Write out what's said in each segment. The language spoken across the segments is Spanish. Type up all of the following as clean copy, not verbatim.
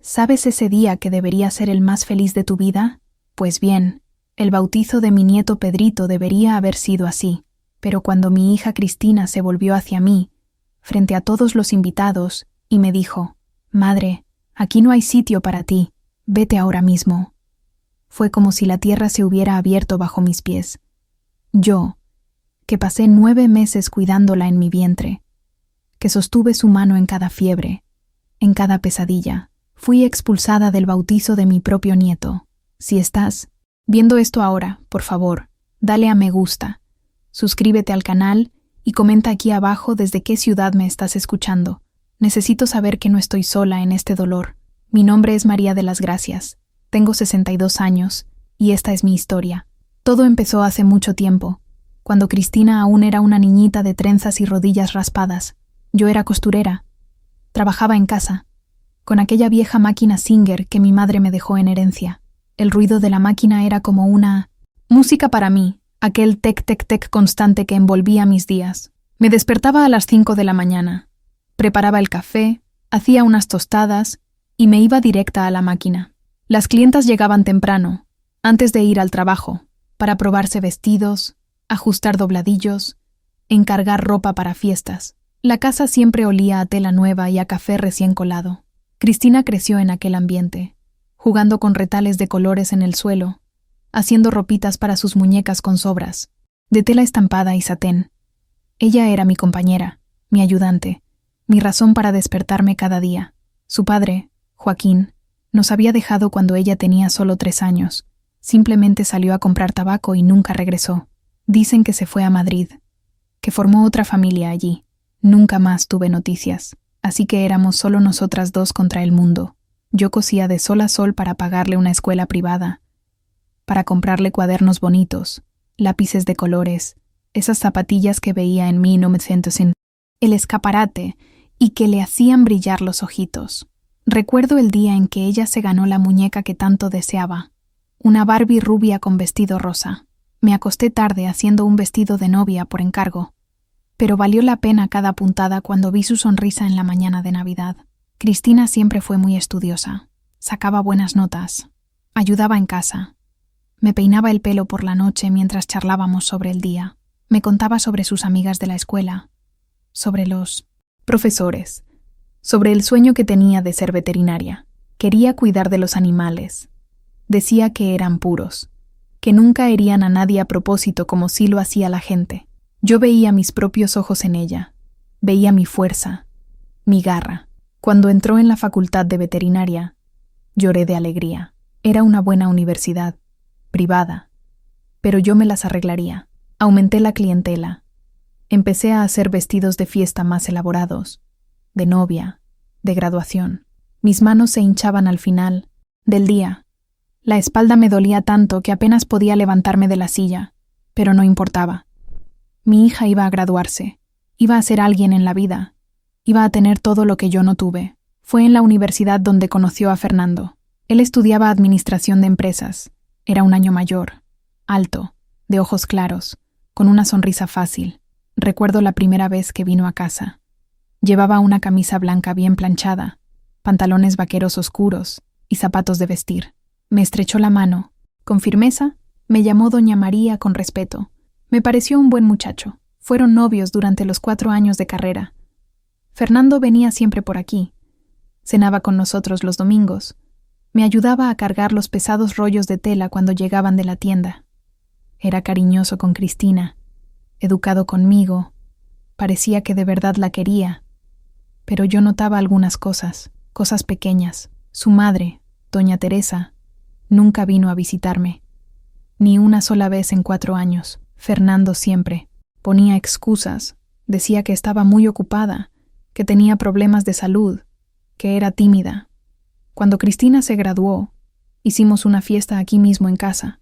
¿Sabes ese día que debería ser el más feliz de tu vida? Pues bien, el bautizo de mi nieto Pedrito debería haber sido así, pero cuando mi hija Cristina se volvió hacia mí, frente a todos los invitados, y me dijo: «Madre, aquí no hay sitio para ti, vete ahora mismo». Fue como si la tierra se hubiera abierto bajo mis pies. Yo, que pasé 9 meses cuidándola en mi vientre, que sostuve su mano en cada fiebre, en cada pesadilla, fui expulsada del bautizo de mi propio nieto. Si estás viendo esto ahora, por favor, dale a me gusta, suscríbete al canal y comenta aquí abajo desde qué ciudad me estás escuchando. Necesito saber que no estoy sola en este dolor. Mi nombre es María de las Gracias, tengo 62 años y esta es mi historia. Todo empezó hace mucho tiempo, cuando Cristina aún era una niñita de trenzas y rodillas raspadas. Yo era costurera, trabajaba en casa, con aquella vieja máquina Singer que mi madre me dejó en herencia. El ruido de la máquina era como una música para mí, aquel tec-tec-tec constante que envolvía mis días. Me despertaba a las 5 de la mañana, preparaba el café, hacía unas tostadas y me iba directa a la máquina. Las clientas llegaban temprano, antes de ir al trabajo, para probarse vestidos, ajustar dobladillos, encargar ropa para fiestas. La casa siempre olía a tela nueva y a café recién colado. Cristina creció en aquel ambiente, jugando con retales de colores en el suelo, haciendo ropitas para sus muñecas con sobras, de tela estampada y satén. Ella era mi compañera, mi ayudante, mi razón para despertarme cada día. Su padre, Joaquín, nos había dejado cuando ella tenía solo 3 años. Simplemente salió a comprar tabaco y nunca regresó. Dicen que se fue a Madrid, que formó otra familia allí. Nunca más tuve noticias, así que éramos solo nosotras dos contra el mundo. Yo cosía de sol a sol para pagarle una escuela privada, para comprarle cuadernos bonitos, lápices de colores, esas zapatillas que veía en 1900 en el escaparate y que le hacían brillar los ojitos. Recuerdo el día en que ella se ganó la muñeca que tanto deseaba, una Barbie rubia con vestido rosa. Me acosté tarde haciendo un vestido de novia por encargo, pero valió la pena cada puntada cuando vi su sonrisa en la mañana de Navidad. Cristina siempre fue muy estudiosa, sacaba buenas notas, ayudaba en casa, me peinaba el pelo por la noche mientras charlábamos sobre el día, me contaba sobre sus amigas de la escuela, sobre los profesores, sobre el sueño que tenía de ser veterinaria. Quería cuidar de los animales. Decía que eran puros, que nunca herían a nadie a propósito como sí lo hacía la gente. Yo veía mis propios ojos en ella, veía mi fuerza, mi garra. Cuando entró en la facultad de veterinaria, lloré de alegría. Era una buena universidad, privada, pero yo me las arreglaría. Aumenté la clientela. Empecé a hacer vestidos de fiesta más elaborados, de novia, de graduación. Mis manos se hinchaban al final del día. La espalda me dolía tanto que apenas podía levantarme de la silla, pero no importaba. Mi hija iba a graduarse, iba a ser alguien en la vida, iba a tener todo lo que yo no tuve. Fue en la universidad donde conoció a Fernando. Él estudiaba administración de empresas. Era un año mayor, alto, de ojos claros, con una sonrisa fácil. Recuerdo la primera vez que vino a casa. Llevaba una camisa blanca bien planchada, pantalones vaqueros oscuros y zapatos de vestir. Me estrechó la mano. Con firmeza, me llamó Doña María con respeto. Me pareció un buen muchacho. Fueron novios durante los 4 años de carrera. Fernando venía siempre por aquí. Cenaba con nosotros los domingos. Me ayudaba a cargar los pesados rollos de tela cuando llegaban de la tienda. Era cariñoso con Cristina, educado conmigo. Parecía que de verdad la quería. Pero yo notaba algunas cosas pequeñas. Su madre, Doña Teresa, nunca vino a visitarme. Ni una sola vez en 4 años. Fernando siempre ponía excusas. Decía que estaba muy ocupada, que tenía problemas de salud, que era tímida. Cuando Cristina se graduó, hicimos una fiesta aquí mismo en casa.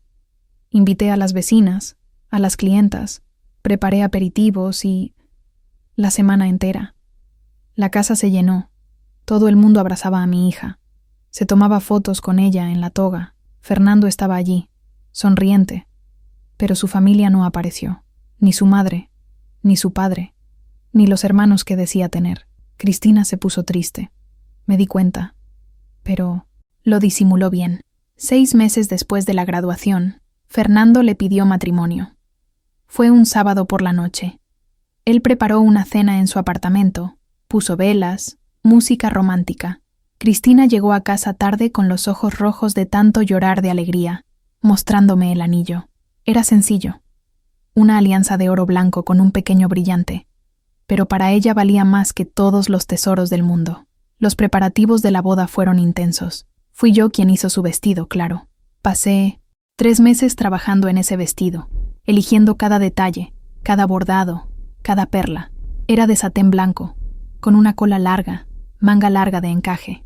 Invité a las vecinas, a las clientas, preparé aperitivos y la semana entera. La casa se llenó. Todo el mundo abrazaba a mi hija. Se tomaba fotos con ella en la toga. Fernando estaba allí, sonriente, pero su familia no apareció, ni su madre, ni su padre, ni los hermanos que decía tener. Cristina se puso triste. Me di cuenta. pero lo disimuló bien. 6 meses después de la graduación, Fernando le pidió matrimonio. Fue un sábado por la noche. Él preparó una cena en su apartamento, puso velas, música romántica. Cristina llegó a casa tarde con los ojos rojos de tanto llorar de alegría, mostrándome el anillo. Era sencillo, una alianza de oro blanco con un pequeño brillante, pero para ella valía más que todos los tesoros del mundo. Los preparativos de la boda fueron intensos. Fui yo quien hizo su vestido, claro. Pasé 3 meses trabajando en ese vestido, eligiendo cada detalle, cada bordado, cada perla. Era de satén blanco, con una cola larga, manga larga de encaje.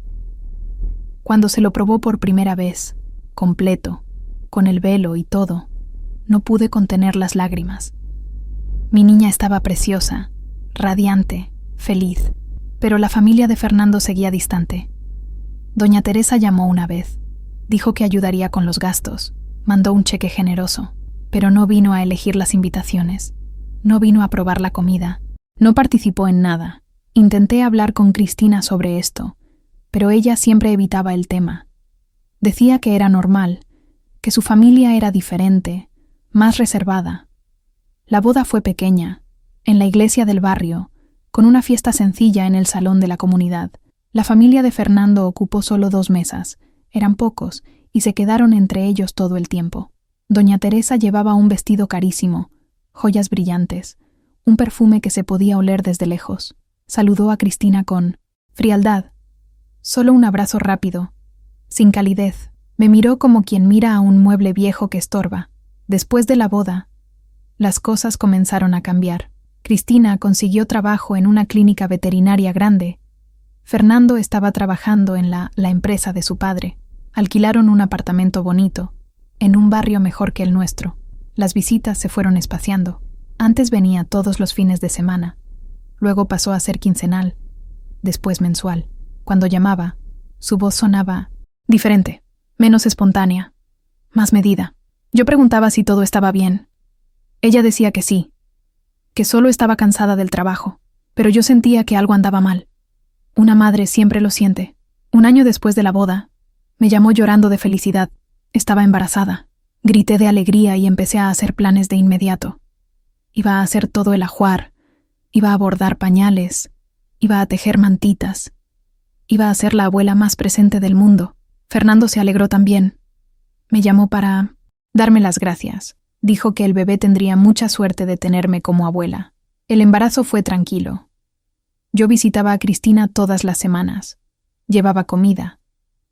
Cuando se lo probó por primera vez, completo, con el velo y todo, no pude contener las lágrimas. Mi niña estaba preciosa, radiante, feliz, pero la familia de Fernando seguía distante. Doña Teresa llamó una vez, dijo que ayudaría con los gastos, mandó un cheque generoso, pero no vino a elegir las invitaciones, no vino a probar la comida, no participó en nada. Intenté hablar con Cristina sobre esto, pero ella siempre evitaba el tema. Decía que era normal, que su familia era diferente, más reservada. La boda fue pequeña, en la iglesia del barrio, con una fiesta sencilla en el salón de la comunidad. La familia de Fernando ocupó solo 2 mesas, eran pocos, y se quedaron entre ellos todo el tiempo. Doña Teresa llevaba un vestido carísimo, joyas brillantes, un perfume que se podía oler desde lejos. Saludó a Cristina con frialdad, solo un abrazo rápido, sin calidez. Me miró como quien mira a un mueble viejo que estorba. Después de la boda, las cosas comenzaron a cambiar. Cristina consiguió trabajo en una clínica veterinaria grande. Fernando estaba trabajando en la empresa de su padre. Alquilaron un apartamento bonito, en un barrio mejor que el nuestro. Las visitas se fueron espaciando. Antes venía todos los fines de semana. Luego pasó a ser quincenal, después mensual. Cuando llamaba, su voz sonaba diferente, menos espontánea, más medida. Yo preguntaba si todo estaba bien. Ella decía que sí, que solo estaba cansada del trabajo, pero yo sentía que algo andaba mal. Una madre siempre lo siente. 1 año después de la boda, me llamó llorando de felicidad. Estaba embarazada. Grité de alegría y empecé a hacer planes de inmediato. Iba a hacer todo el ajuar, iba a bordar pañales, iba a tejer mantitas, iba a ser la abuela más presente del mundo. Fernando se alegró también. Me llamó para darme las gracias. Dijo que el bebé tendría mucha suerte de tenerme como abuela. El embarazo fue tranquilo. Yo visitaba a Cristina todas las semanas. Llevaba comida.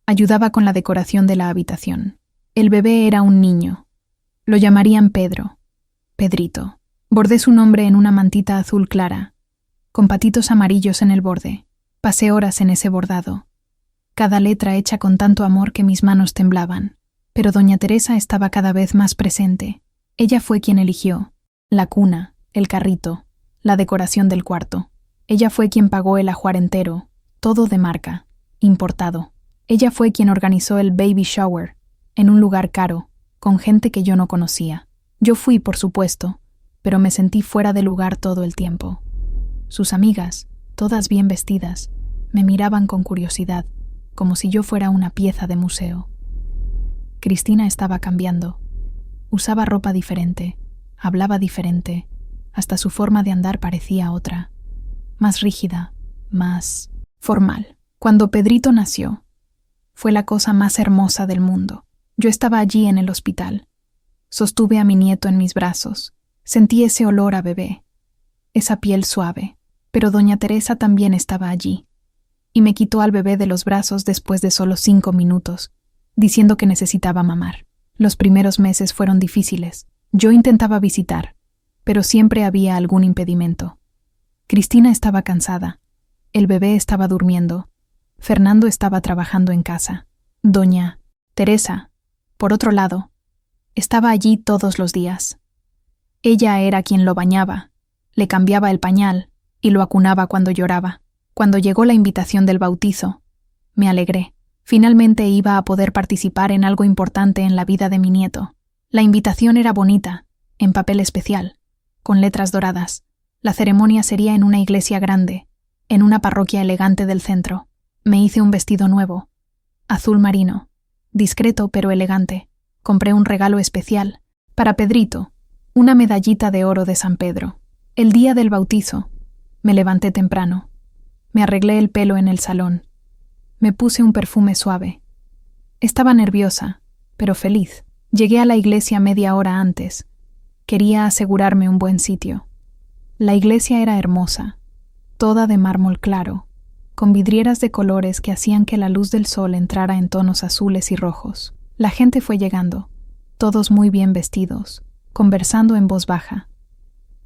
Ayudaba con la decoración de la habitación. El bebé era un niño. Lo llamarían Pedro. Pedrito. Bordé su nombre en una mantita azul clara, con patitos amarillos en el borde. Pasé horas en ese bordado. Cada letra hecha con tanto amor que mis manos temblaban. Pero doña Teresa estaba cada vez más presente. Ella fue quien eligió la cuna, el carrito, la decoración del cuarto. Ella fue quien pagó el ajuar entero, todo de marca, importado. Ella fue quien organizó el baby shower, en un lugar caro, con gente que yo no conocía. Yo fui, por supuesto, pero me sentí fuera de lugar todo el tiempo. Sus amigas, todas bien vestidas, me miraban con curiosidad, como si yo fuera una pieza de museo. Cristina estaba cambiando. Usaba ropa diferente, hablaba diferente, hasta su forma de andar parecía otra, más rígida, más formal. Cuando Pedrito nació, fue la cosa más hermosa del mundo. Yo estaba allí en el hospital. Sostuve a mi nieto en mis brazos. Sentí ese olor a bebé, esa piel suave, pero doña Teresa también estaba allí, y me quitó al bebé de los brazos después de solo 5 minutos, diciendo que necesitaba mamar. Los primeros meses fueron difíciles. Yo intentaba visitar, pero siempre había algún impedimento. Cristina estaba cansada, el bebé estaba durmiendo, Fernando estaba trabajando en casa. Doña Teresa, por otro lado, estaba allí todos los días. Ella era quien lo bañaba, le cambiaba el pañal y lo acunaba cuando lloraba. Cuando llegó la invitación del bautizo, me alegré. Finalmente iba a poder participar en algo importante en la vida de mi nieto. La invitación era bonita, en papel especial, con letras doradas. La ceremonia sería en una iglesia grande, en una parroquia elegante del centro. Me hice un vestido nuevo. azul marino, discreto pero elegante. Compré un regalo especial, para Pedrito, una medallita de oro de San Pedro. El día del bautizo, me levanté temprano. Me arreglé el pelo en el salón. Me puse un perfume suave. Estaba nerviosa, pero feliz. Llegué a la iglesia media hora antes. Quería asegurarme un buen sitio. La iglesia era hermosa, toda de mármol claro, con vidrieras de colores que hacían que la luz del sol entrara en tonos azules y rojos. La gente fue llegando, todos muy bien vestidos, conversando en voz baja.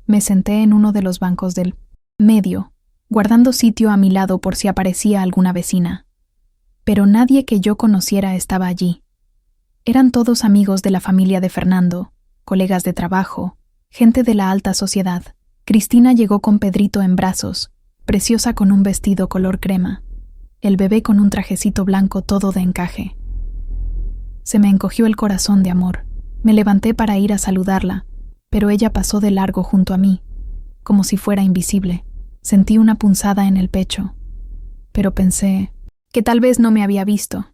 Me senté en uno de los bancos del medio, guardando sitio a mi lado por si aparecía alguna vecina. Pero nadie que yo conociera estaba allí. Eran todos amigos de la familia de Fernando, colegas de trabajo, gente de la alta sociedad. Cristina llegó con Pedrito en brazos, preciosa con un vestido color crema, el bebé con un trajecito blanco todo de encaje. Se me encogió el corazón de amor. Me levanté para ir a saludarla, pero ella pasó de largo junto a mí, como si fuera invisible. Sentí una punzada en el pecho, pero pensé que tal vez no me había visto.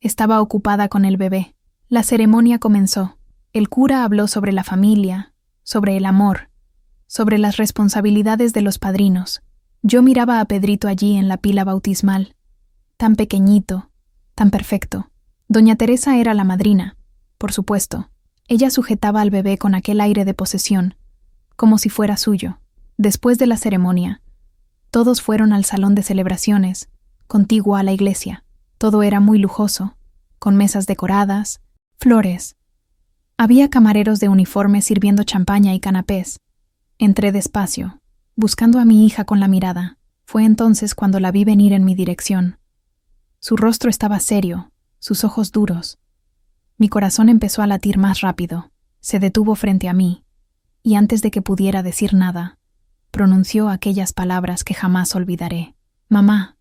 Estaba ocupada con el bebé. La ceremonia comenzó. El cura habló sobre la familia, sobre el amor, sobre las responsabilidades de los padrinos. Yo miraba a Pedrito allí en la pila bautismal, tan pequeñito, tan perfecto. Doña Teresa era la madrina, por supuesto. Ella sujetaba al bebé con aquel aire de posesión, como si fuera suyo. Después de la ceremonia, todos fueron al salón de celebraciones, contiguo a la iglesia. Todo era muy lujoso, con mesas decoradas, flores. Había camareros de uniforme sirviendo champaña y canapés. Entré despacio, buscando a mi hija con la mirada. Fue entonces cuando la vi venir en mi dirección. Su rostro estaba serio, sus ojos duros. Mi corazón empezó a latir más rápido. Se detuvo frente a mí, y antes de que pudiera decir nada, pronunció aquellas palabras que jamás olvidaré. «Mamá,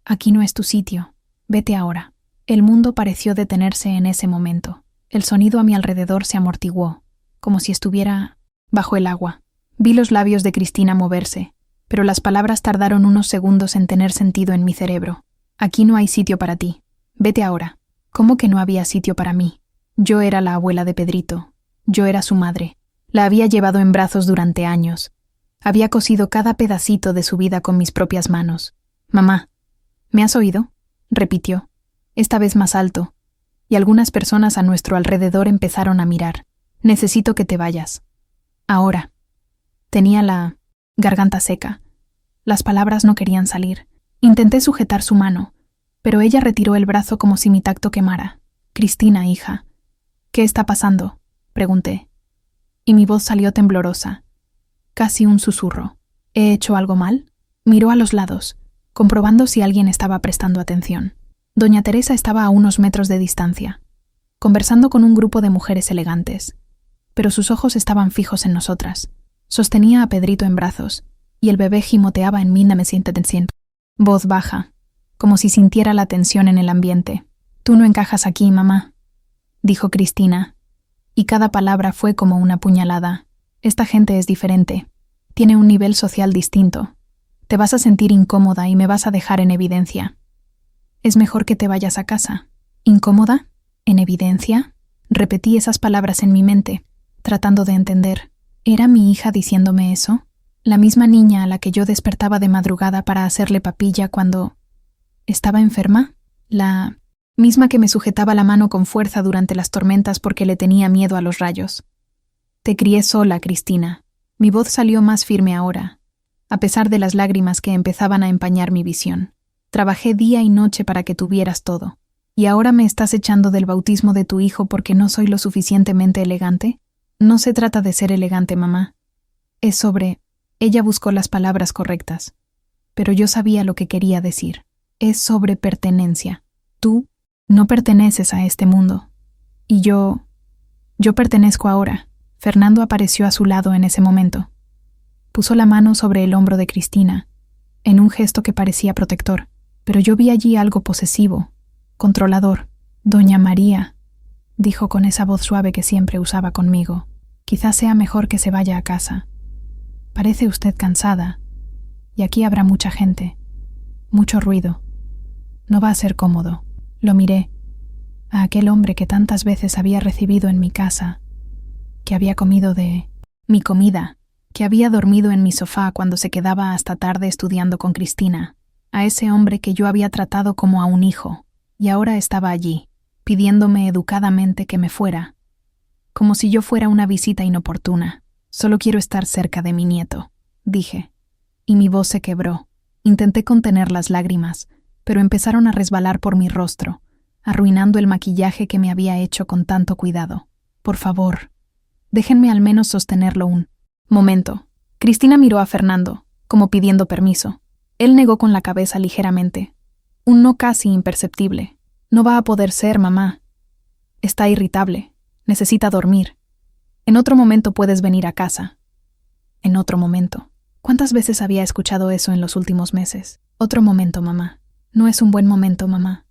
aquí no es tu sitio. Vete ahora». El mundo pareció detenerse en ese momento. El sonido a mi alrededor se amortiguó, como si estuviera bajo el agua. Vi los labios de Cristina moverse, pero las palabras tardaron unos segundos en tener sentido en mi cerebro. «Aquí no hay sitio para ti. Vete ahora». ¿Cómo que no había sitio para mí? Yo era la abuela de Pedrito. Yo era su madre. La había llevado en brazos durante años. Había cosido cada pedacito de su vida con mis propias manos. «Mamá, ¿me has oído?», repitió, esta vez más alto, y algunas personas a nuestro alrededor empezaron a mirar. «Necesito que te vayas. Ahora». Tenía la garganta seca. Las palabras no querían salir. Intenté sujetar su mano, pero ella retiró el brazo como si mi tacto quemara. «Cristina, hija, ¿qué está pasando?», pregunté, y mi voz salió temblorosa, casi un susurro. «¿He hecho algo mal?». Miró a los lados, comprobando si alguien estaba prestando atención. Doña Teresa estaba a unos metros de distancia, conversando con un grupo de mujeres elegantes, pero sus ojos estaban fijos en nosotras. Sostenía a Pedrito en brazos, y el bebé gimoteaba en mí me siente voz baja, como si sintiera la tensión en el ambiente. «Tú no encajas aquí, mamá», dijo Cristina, y cada palabra fue como una puñalada. «Esta gente es diferente, tiene un nivel social distinto. Te vas a sentir incómoda y me vas a dejar en evidencia. Es mejor que te vayas a casa». «¿Incómoda? ¿En evidencia?». Repetí esas palabras en mi mente, tratando de entender. ¿Era mi hija diciéndome eso? La misma niña a la que yo despertaba de madrugada para hacerle papilla cuando estaba enferma, la misma que me sujetaba la mano con fuerza durante las tormentas porque le tenía miedo a los rayos. «Te crié sola, Cristina». Mi voz salió más firme ahora, a pesar de las lágrimas que empezaban a empañar mi visión. «Trabajé día y noche para que tuvieras todo. ¿Y ahora me estás echando del bautismo de tu hijo porque no soy lo suficientemente elegante?». «No se trata de ser elegante, mamá. Es sobre…». Ella buscó las palabras correctas, pero yo sabía lo que quería decir. «Es sobre pertenencia. Tú no perteneces a este mundo. Y yo pertenezco ahora». Fernando apareció a su lado en ese momento. Puso la mano sobre el hombro de Cristina, en un gesto que parecía protector, pero yo vi allí algo posesivo, controlador. «Doña María», dijo con esa voz suave que siempre usaba conmigo, «quizás sea mejor que se vaya a casa. Parece usted cansada, y aquí habrá mucha gente, mucho ruido. No va a ser cómodo». Lo miré, a aquel hombre que tantas veces había recibido en mi casa, que había comido de mi comida, que había dormido en mi sofá cuando se quedaba hasta tarde estudiando con Cristina, a ese hombre que yo había tratado como a un hijo, y ahora estaba allí, pidiéndome educadamente que me fuera, como si yo fuera una visita inoportuna. Solo quiero estar cerca de mi nieto, dije, y mi voz se quebró. Intenté contener las lágrimas, pero empezaron a resbalar por mi rostro, arruinando el maquillaje que me había hecho con tanto cuidado. Por favor, déjenme al menos sostenerlo un momento. Cristina miró a Fernando, como pidiendo permiso. Él negó con la cabeza ligeramente. Un no casi imperceptible. No va a poder ser, mamá. Está irritable. Necesita dormir. En otro momento puedes venir a casa. En otro momento. ¿Cuántas veces había escuchado eso en los últimos meses? Otro momento, mamá. No es un buen momento, mamá.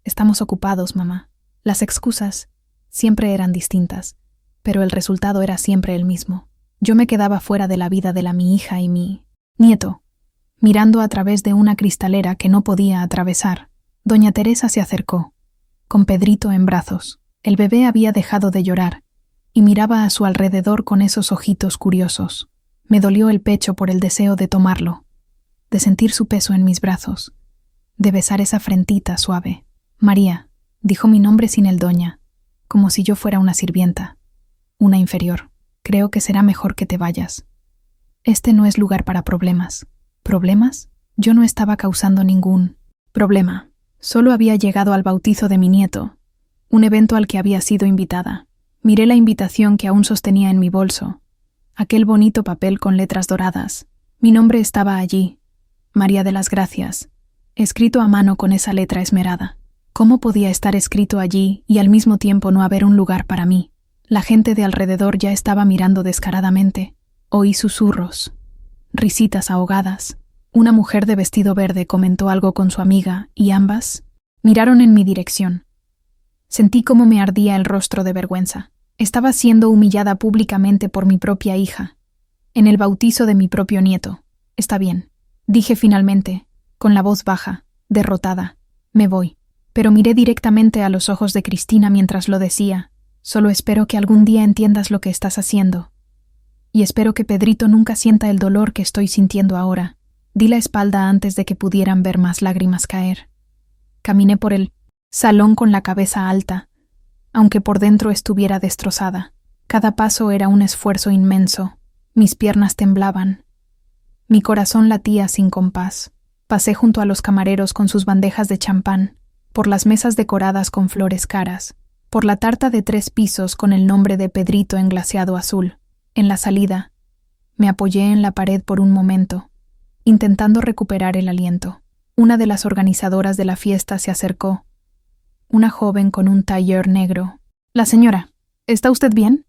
Estamos ocupados, mamá. Las excusas siempre eran distintas, pero el resultado era siempre el mismo. Yo me quedaba fuera de la vida de mi hija y mi nieto, mirando a través de una cristalera que no podía atravesar. Doña Teresa se acercó, con Pedrito en brazos. El bebé había dejado de llorar y miraba a su alrededor con esos ojitos curiosos. Me dolió el pecho por el deseo de tomarlo, de sentir su peso en mis brazos, de besar esa frentita suave. María, dijo mi nombre sin el doña, como si yo fuera una sirvienta, una inferior. Creo que será mejor que te vayas. Este no es lugar para problemas. ¿Problemas? Yo no estaba causando ningún problema. Solo había llegado al bautizo de mi nieto, un evento al que había sido invitada. Miré la invitación que aún sostenía en mi bolso, aquel bonito papel con letras doradas. Mi nombre estaba allí, María de las Gracias, escrito a mano con esa letra esmerada. ¿Cómo podía estar escrito allí y al mismo tiempo no haber un lugar para mí? La gente de alrededor ya estaba mirando descaradamente. Oí susurros, risitas ahogadas. Una mujer de vestido verde comentó algo con su amiga y ambas miraron en mi dirección. Sentí cómo me ardía el rostro de vergüenza. Estaba siendo humillada públicamente por mi propia hija, en el bautizo de mi propio nieto. Está bien, dije finalmente, con la voz baja, derrotada. Me voy. Pero miré directamente a los ojos de Cristina mientras lo decía. Solo espero que algún día entiendas lo que estás haciendo. Y espero que Pedrito nunca sienta el dolor que estoy sintiendo ahora. Di la espalda antes de que pudieran ver más lágrimas caer. Caminé por el salón con la cabeza alta, aunque por dentro estuviera destrozada. Cada paso era un esfuerzo inmenso. Mis piernas temblaban. Mi corazón latía sin compás. Pasé junto a los camareros con sus bandejas de champán, por las mesas decoradas con flores caras, por la tarta de 3 pisos con el nombre de Pedrito en glaseado azul. En la salida, me apoyé en la pared por un momento, intentando recuperar el aliento. Una de las organizadoras de la fiesta se acercó, una joven con un tailleur negro. «La señora, ¿está usted bien?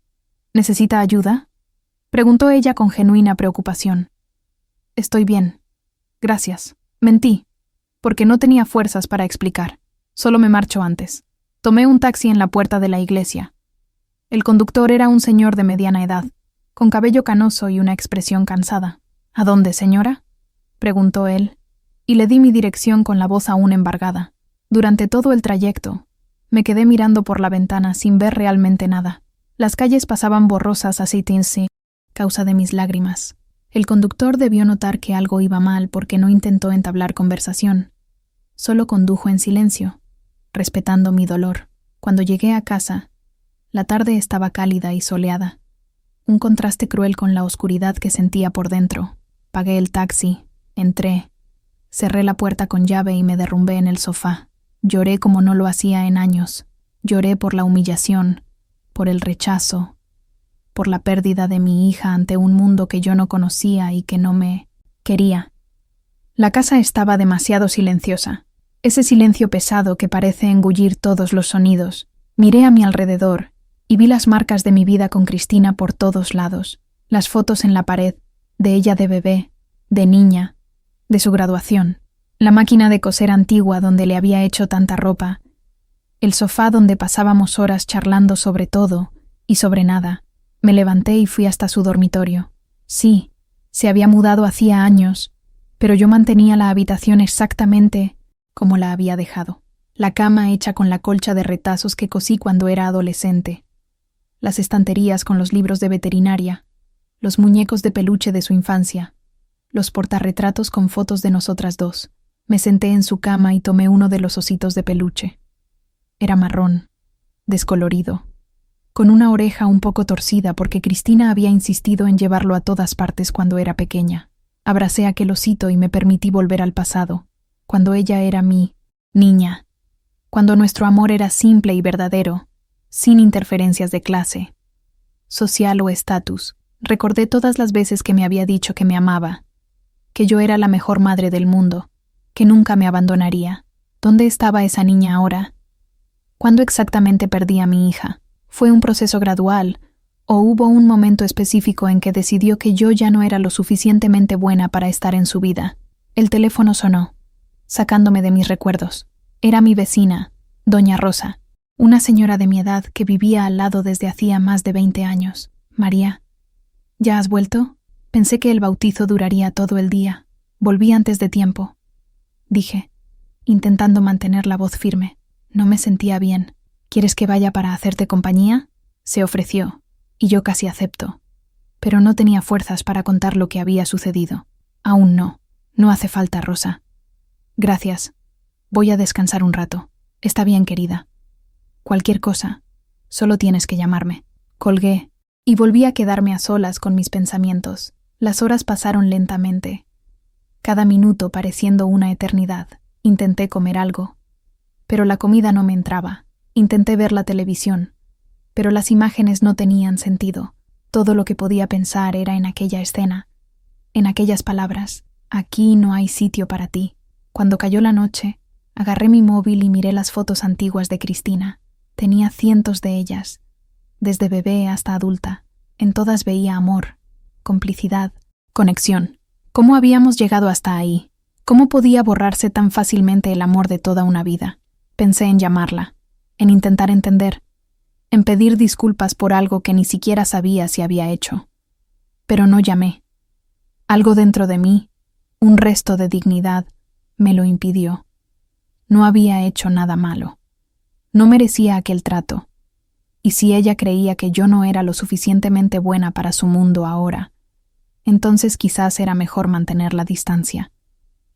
¿Necesita ayuda?», preguntó ella con genuina preocupación. «Estoy bien. Gracias. Mentí, porque no tenía fuerzas para explicar. Solo me marcho antes. Tomé un taxi en la puerta de la iglesia. El conductor era un señor de mediana edad, con cabello canoso y una expresión cansada. «¿A dónde, señora?», preguntó él, y le di mi dirección con la voz aún embargada. Durante todo el trayecto, me quedé mirando por la ventana sin ver realmente nada. Las calles pasaban borrosas así causa de mis lágrimas. El conductor debió notar que algo iba mal porque no intentó entablar conversación. Solo condujo en silencio, respetando mi dolor. Cuando llegué a casa, la tarde estaba cálida y soleada, un contraste cruel con la oscuridad que sentía por dentro. Pagué el taxi, entré, cerré la puerta con llave y me derrumbé en el sofá. Lloré como no lo hacía en años. Lloré por la humillación, por el rechazo, por la pérdida de mi hija ante un mundo que yo no conocía y que no me quería. La casa estaba demasiado silenciosa, ese silencio pesado que parece engullir todos los sonidos. Miré a mi alrededor y vi las marcas de mi vida con Cristina por todos lados, las fotos en la pared, de ella de bebé, de niña, de su graduación, la máquina de coser antigua donde le había hecho tanta ropa, el sofá donde pasábamos horas charlando sobre todo y sobre nada. Me levanté y fui hasta su dormitorio. Sí, se había mudado hacía años, pero yo mantenía la habitación exactamente como la había dejado. La cama hecha con la colcha de retazos que cosí cuando era adolescente, las estanterías con los libros de veterinaria, los muñecos de peluche de su infancia, los portarretratos con fotos de nosotras dos. Me senté en su cama y tomé uno de los ositos de peluche. Era marrón, descolorido, con una oreja un poco torcida porque Cristina había insistido en llevarlo a todas partes cuando era pequeña. Abracé aquel osito y me permití volver al pasado, cuando ella era mi niña, cuando nuestro amor era simple y verdadero, sin interferencias de clase, social o estatus. Recordé todas las veces que me había dicho que me amaba, que yo era la mejor madre del mundo, que nunca me abandonaría. ¿Dónde estaba esa niña ahora? ¿Cuándo exactamente perdí a mi hija? ¿Fue un proceso gradual o hubo un momento específico en que decidió que yo ya no era lo suficientemente buena para estar en su vida? El teléfono sonó, sacándome de mis recuerdos. Era mi vecina, doña Rosa, una señora de mi edad que vivía al lado desde hacía más de 20 años. María, ¿ya has vuelto? Pensé que el bautizo duraría todo el día. Volví antes de tiempo, dije, intentando mantener la voz firme. No me sentía bien. ¿Quieres que vaya para hacerte compañía? Se ofreció, y yo casi acepto. Pero no tenía fuerzas para contar lo que había sucedido. Aún no. No hace falta, Rosa. Gracias. Voy a descansar un rato. Está bien, querida. Cualquier cosa. Solo tienes que llamarme. Colgué, y volví a quedarme a solas con mis pensamientos. Las horas pasaron lentamente, cada minuto pareciendo una eternidad. Intenté comer algo, pero la comida no me entraba. Intenté ver la televisión, pero las imágenes no tenían sentido. Todo lo que podía pensar era en aquella escena, en aquellas palabras. Aquí no hay sitio para ti. Cuando cayó la noche, agarré mi móvil y miré las fotos antiguas de Cristina. Tenía cientos de ellas, desde bebé hasta adulta. En todas veía amor, complicidad, conexión. ¿Cómo habíamos llegado hasta ahí? ¿Cómo podía borrarse tan fácilmente el amor de toda una vida? Pensé en llamarla, en intentar entender, en pedir disculpas por algo que ni siquiera sabía si había hecho. Pero no llamé. Algo dentro de mí, un resto de dignidad, me lo impidió. No había hecho nada malo. No merecía aquel trato. Y si ella creía que yo no era lo suficientemente buena para su mundo ahora, entonces quizás era mejor mantener la distancia.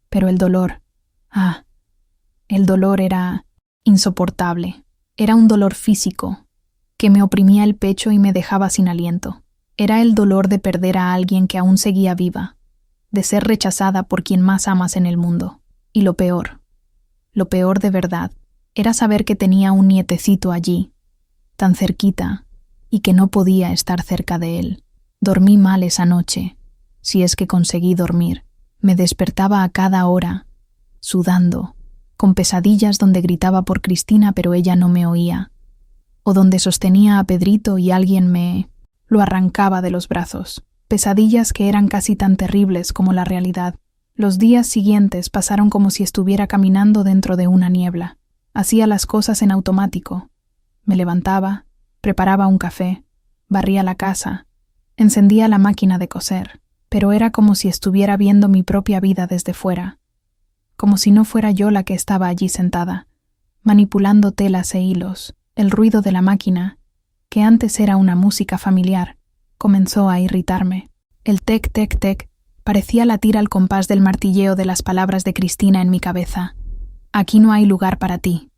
Pero el dolor, el dolor era insoportable. Era un dolor físico, que me oprimía el pecho y me dejaba sin aliento. Era el dolor de perder a alguien que aún seguía viva, de ser rechazada por quien más amas en el mundo. Y lo peor de verdad, era saber que tenía un nietecito allí, tan cerquita, y que no podía estar cerca de él. Dormí mal esa noche, si es que conseguí dormir. Me despertaba a cada hora, sudando, con pesadillas donde gritaba por Cristina pero ella no me oía, o donde sostenía a Pedrito y alguien lo arrancaba de los brazos. Pesadillas que eran casi tan terribles como la realidad. Los días siguientes pasaron como si estuviera caminando dentro de una niebla. Hacía las cosas en automático. Me levantaba, preparaba un café, barría la casa, encendía la máquina de coser, pero era como si estuviera viendo mi propia vida desde fuera, como si no fuera yo la que estaba allí sentada, manipulando telas e hilos. El ruido de la máquina, que antes era una música familiar, comenzó a irritarme. El tec-tec-tec parecía latir al compás del martilleo de las palabras de Cristina en mi cabeza. Aquí no hay lugar para ti.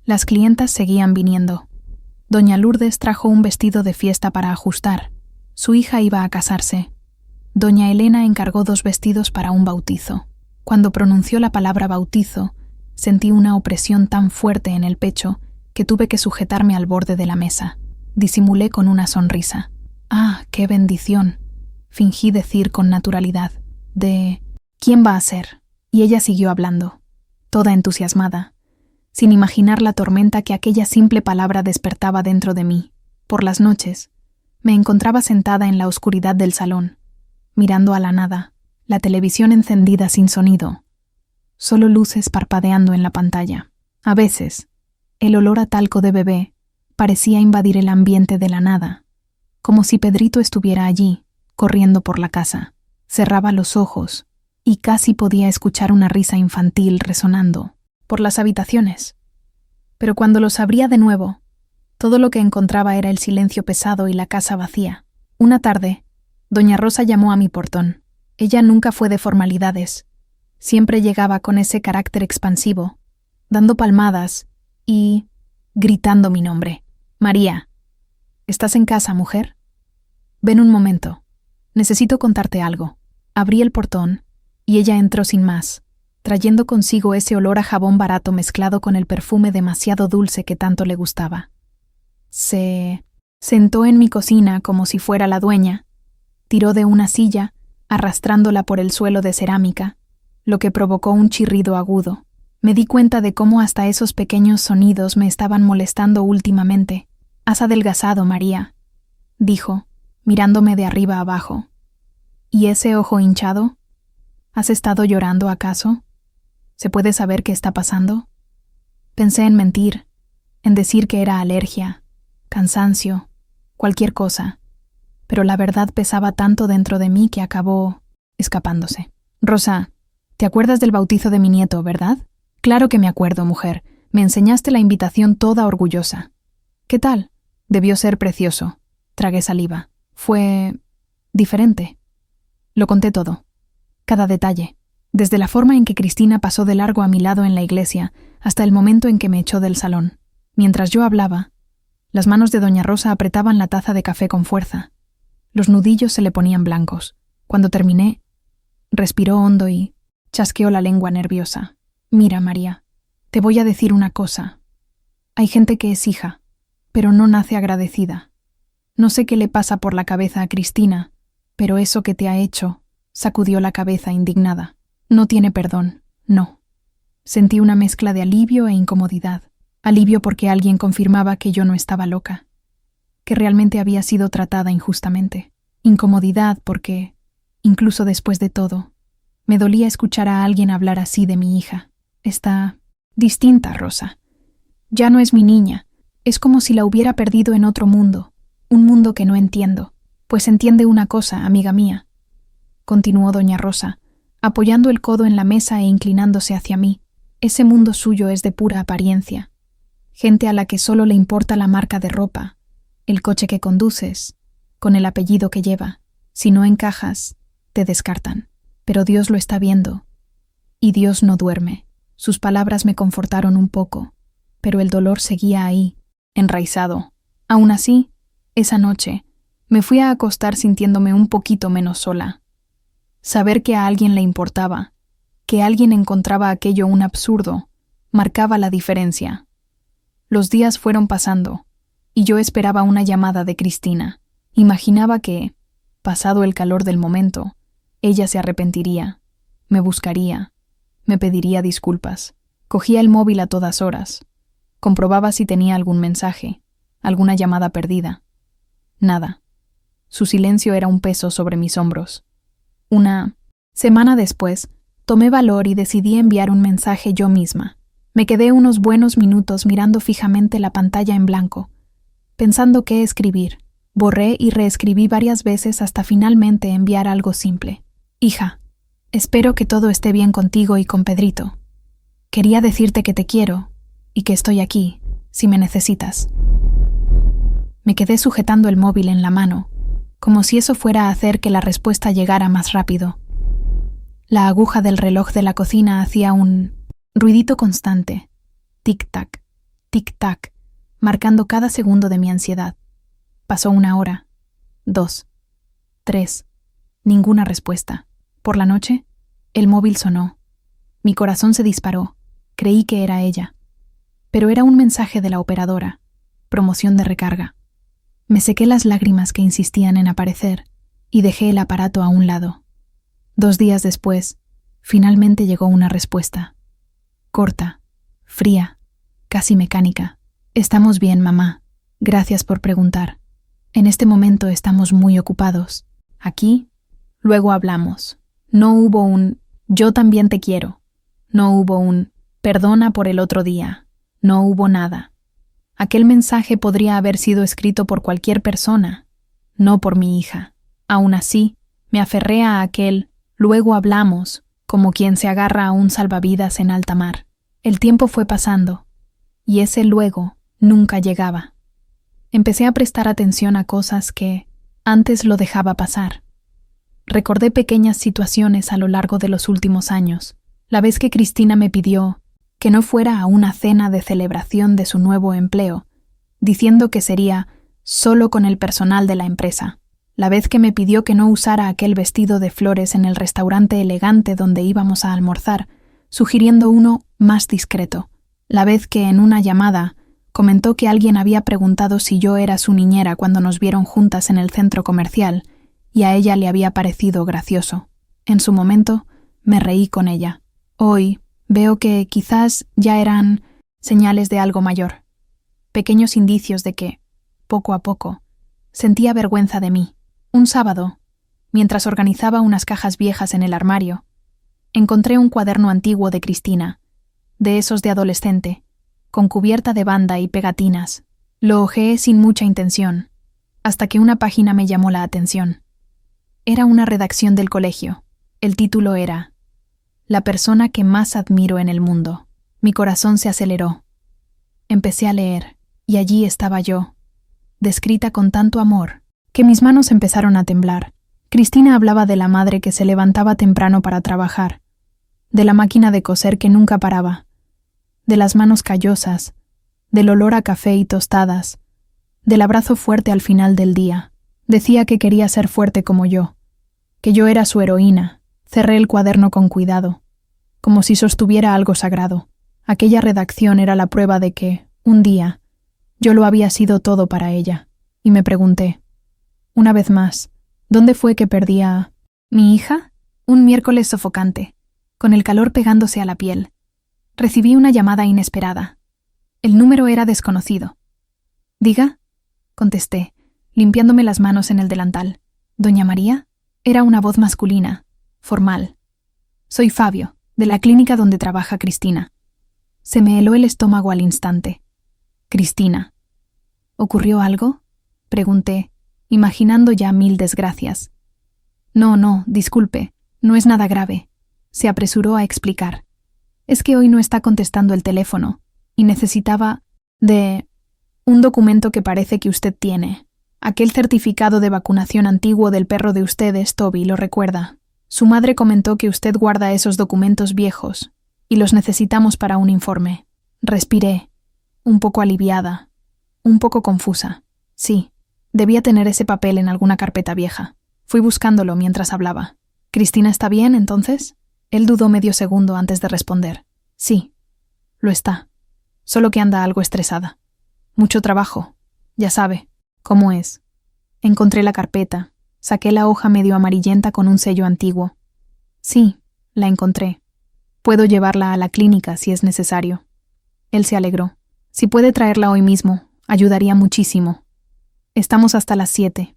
Las clientas seguían viniendo. Doña Lourdes trajo un vestido de fiesta para ajustar. Su hija iba a casarse. Doña Elena encargó 2 vestidos para un bautizo. Cuando pronunció la palabra bautizo, sentí una opresión tan fuerte en el pecho que tuve que sujetarme al borde de la mesa. Disimulé con una sonrisa. ¡Ah, qué bendición!, fingí decir con naturalidad. ¿Quién va a ser? Y ella siguió hablando, toda entusiasmada, sin imaginar la tormenta que aquella simple palabra despertaba dentro de mí. Por las noches, me encontraba sentada en la oscuridad del salón, mirando a la nada, la televisión encendida sin sonido, solo luces parpadeando en la pantalla. A veces, el olor a talco de bebé parecía invadir el ambiente de la nada, como si Pedrito estuviera allí, corriendo por la casa. Cerraba los ojos y casi podía escuchar una risa infantil resonando por las habitaciones. Pero cuando los abría de nuevo, todo lo que encontraba era el silencio pesado y la casa vacía. Una tarde, doña Rosa llamó a mi portón. Ella nunca fue de formalidades. Siempre llegaba con ese carácter expansivo, dando palmadas y gritando mi nombre. María, ¿estás en casa, mujer? Ven un momento. Necesito contarte algo. Abrí el portón y ella entró sin más, trayendo consigo ese olor a jabón barato mezclado con el perfume demasiado dulce que tanto le gustaba. Se sentó en mi cocina como si fuera la dueña, tiró de una silla, arrastrándola por el suelo de cerámica, lo que provocó un chirrido agudo. Me di cuenta de cómo hasta esos pequeños sonidos me estaban molestando últimamente. «Has adelgazado, María», dijo, mirándome de arriba abajo. «¿Y ese ojo hinchado? ¿Has estado llorando acaso? ¿Se puede saber qué está pasando?» Pensé en mentir, en decir que era alergia, cansancio, cualquier cosa, pero la verdad pesaba tanto dentro de mí que acabó escapándose. «Rosa, ¿te acuerdas del bautizo de mi nieto, verdad?» «Claro que me acuerdo, mujer. Me enseñaste la invitación toda orgullosa». «¿Qué tal?» «Debió ser precioso». Tragué saliva. «Fue diferente». Lo conté todo. Cada detalle. Desde la forma en que Cristina pasó de largo a mi lado en la iglesia hasta el momento en que me echó del salón. Mientras yo hablaba, las manos de doña Rosa apretaban la taza de café con fuerza. Los nudillos se le ponían blancos. Cuando terminé, respiró hondo y chasqueó la lengua nerviosa. «Mira, María, te voy a decir una cosa. Hay gente que es hija, pero no nace agradecida. No sé qué le pasa por la cabeza a Cristina, pero eso que te ha hecho», sacudió la cabeza indignada. «No tiene perdón, no». Sentí una mezcla de alivio e incomodidad. Alivio porque alguien confirmaba que yo no estaba loca, que realmente había sido tratada injustamente. Incomodidad porque, incluso después de todo, me dolía escuchar a alguien hablar así de mi hija. «Está distinta, Rosa. Ya no es mi niña. Es como si la hubiera perdido en otro mundo, un mundo que no entiendo». «Pues entiende una cosa, amiga mía», continuó doña Rosa, apoyando el codo en la mesa e inclinándose hacia mí. «Ese mundo suyo es de pura apariencia. Gente a la que solo le importa la marca de ropa, el coche que conduces, con el apellido que lleva. Si no encajas, te descartan. Pero Dios lo está viendo. Y Dios no duerme». Sus palabras me confortaron un poco, pero el dolor seguía ahí, enraizado. Aún así, esa noche, me fui a acostar sintiéndome un poquito menos sola. Saber que a alguien le importaba, que alguien encontraba aquello un absurdo, marcaba la diferencia. Los días fueron pasando, y yo esperaba una llamada de Cristina. Imaginaba que, pasado el calor del momento, ella se arrepentiría, me buscaría, me pediría disculpas. Cogía el móvil a todas horas. Comprobaba si tenía algún mensaje, alguna llamada perdida. Nada. Su silencio era un peso sobre mis hombros. Una semana después, tomé valor y decidí enviar un mensaje yo misma. Me quedé unos buenos minutos mirando fijamente la pantalla en blanco, pensando qué escribir. Borré y reescribí varias veces hasta finalmente enviar algo simple. «Hija, espero que todo esté bien contigo y con Pedrito. Quería decirte que te quiero y que estoy aquí, si me necesitas». Me quedé sujetando el móvil en la mano, como si eso fuera a hacer que la respuesta llegara más rápido. La aguja del reloj de la cocina hacía un ruidito constante, tic-tac, tic-tac, marcando cada segundo de mi ansiedad. Pasó 1 hora, 2, 3, ninguna respuesta. Por la noche, el móvil sonó. Mi corazón se disparó. Creí que era ella. Pero era un mensaje de la operadora. Promoción de recarga. Me sequé las lágrimas que insistían en aparecer y dejé el aparato a un lado. 2 días después, finalmente llegó una respuesta. Corta, fría, casi mecánica. «Estamos bien, mamá. Gracias por preguntar. En este momento estamos muy ocupados. Aquí, luego hablamos». No hubo un «yo también te quiero». No hubo un «perdona por el otro día». No hubo nada. Aquel mensaje podría haber sido escrito por cualquier persona, no por mi hija. Aún así, me aferré a aquel «luego hablamos», como quien se agarra a un salvavidas en alta mar. El tiempo fue pasando. y ese luego nunca llegaba. Empecé a prestar atención a cosas que antes lo dejaba pasar. Recordé pequeñas situaciones a lo largo de los últimos años. La vez que Cristina me pidió que no fuera a una cena de celebración de su nuevo empleo, diciendo que sería solo con el personal de la empresa. La vez que me pidió que no usara aquel vestido de flores en el restaurante elegante donde íbamos a almorzar, sugiriendo uno más discreto. La vez que en una llamada comentó que alguien había preguntado si yo era su niñera cuando nos vieron juntas en el centro comercial, y a ella le había parecido gracioso. En su momento, me reí con ella. Hoy veo que quizás ya eran señales de algo mayor, pequeños indicios de que, poco a poco, sentía vergüenza de mí. Un sábado, mientras organizaba unas cajas viejas en el armario, encontré un cuaderno antiguo de Cristina, de esos de adolescente, con cubierta de banda y pegatinas. Lo hojeé sin mucha intención, hasta que una página me llamó la atención. Era una redacción del colegio. El título era «La persona que más admiro en el mundo». Mi corazón se aceleró. Empecé a leer, y allí estaba yo, descrita con tanto amor, que mis manos empezaron a temblar. Cristina hablaba de la madre que se levantaba temprano para trabajar, de la máquina de coser que nunca paraba, de las manos callosas, del olor a café y tostadas, del abrazo fuerte al final del día. Decía que quería ser fuerte como yo, que yo era su heroína. Cerré el cuaderno con cuidado, como si sostuviera algo sagrado. Aquella redacción era la prueba de que, un día, yo lo había sido todo para ella. Y me pregunté, una vez más, ¿dónde fue que perdí a mi hija? Un miércoles sofocante, con el calor pegándose a la piel. Recibí una llamada inesperada. El número era desconocido. «Diga», contesté, limpiándome las manos en el delantal. «¿Doña María?» Era una voz masculina, formal. «Soy Fabio, de la clínica donde trabaja Cristina». Se me heló el estómago al instante. «Cristina». «¿Ocurrió algo?», pregunté, imaginando ya 1000 desgracias. No, disculpe, no es nada grave», se apresuró a explicar. «Es que hoy no está contestando el teléfono y necesitaba un documento que parece que usted tiene. Aquel certificado de vacunación antiguo del perro de ustedes, Toby, lo recuerda. Su madre comentó que usted guarda esos documentos viejos y los necesitamos para un informe». Respiré, un poco aliviada, un poco confusa. Sí, debía tener ese papel en alguna carpeta vieja. Fui buscándolo mientras hablaba. «¿Cristina está bien, entonces?». Él dudó medio segundo antes de responder. «Sí, lo está. Solo que anda algo estresada. Mucho trabajo. Ya sabe cómo es». Encontré la carpeta. Saqué la hoja medio amarillenta con un sello antiguo. «Sí, la encontré. Puedo llevarla a la clínica si es necesario». Él se alegró. «Si puede traerla hoy mismo, ayudaría muchísimo. Estamos hasta las 7».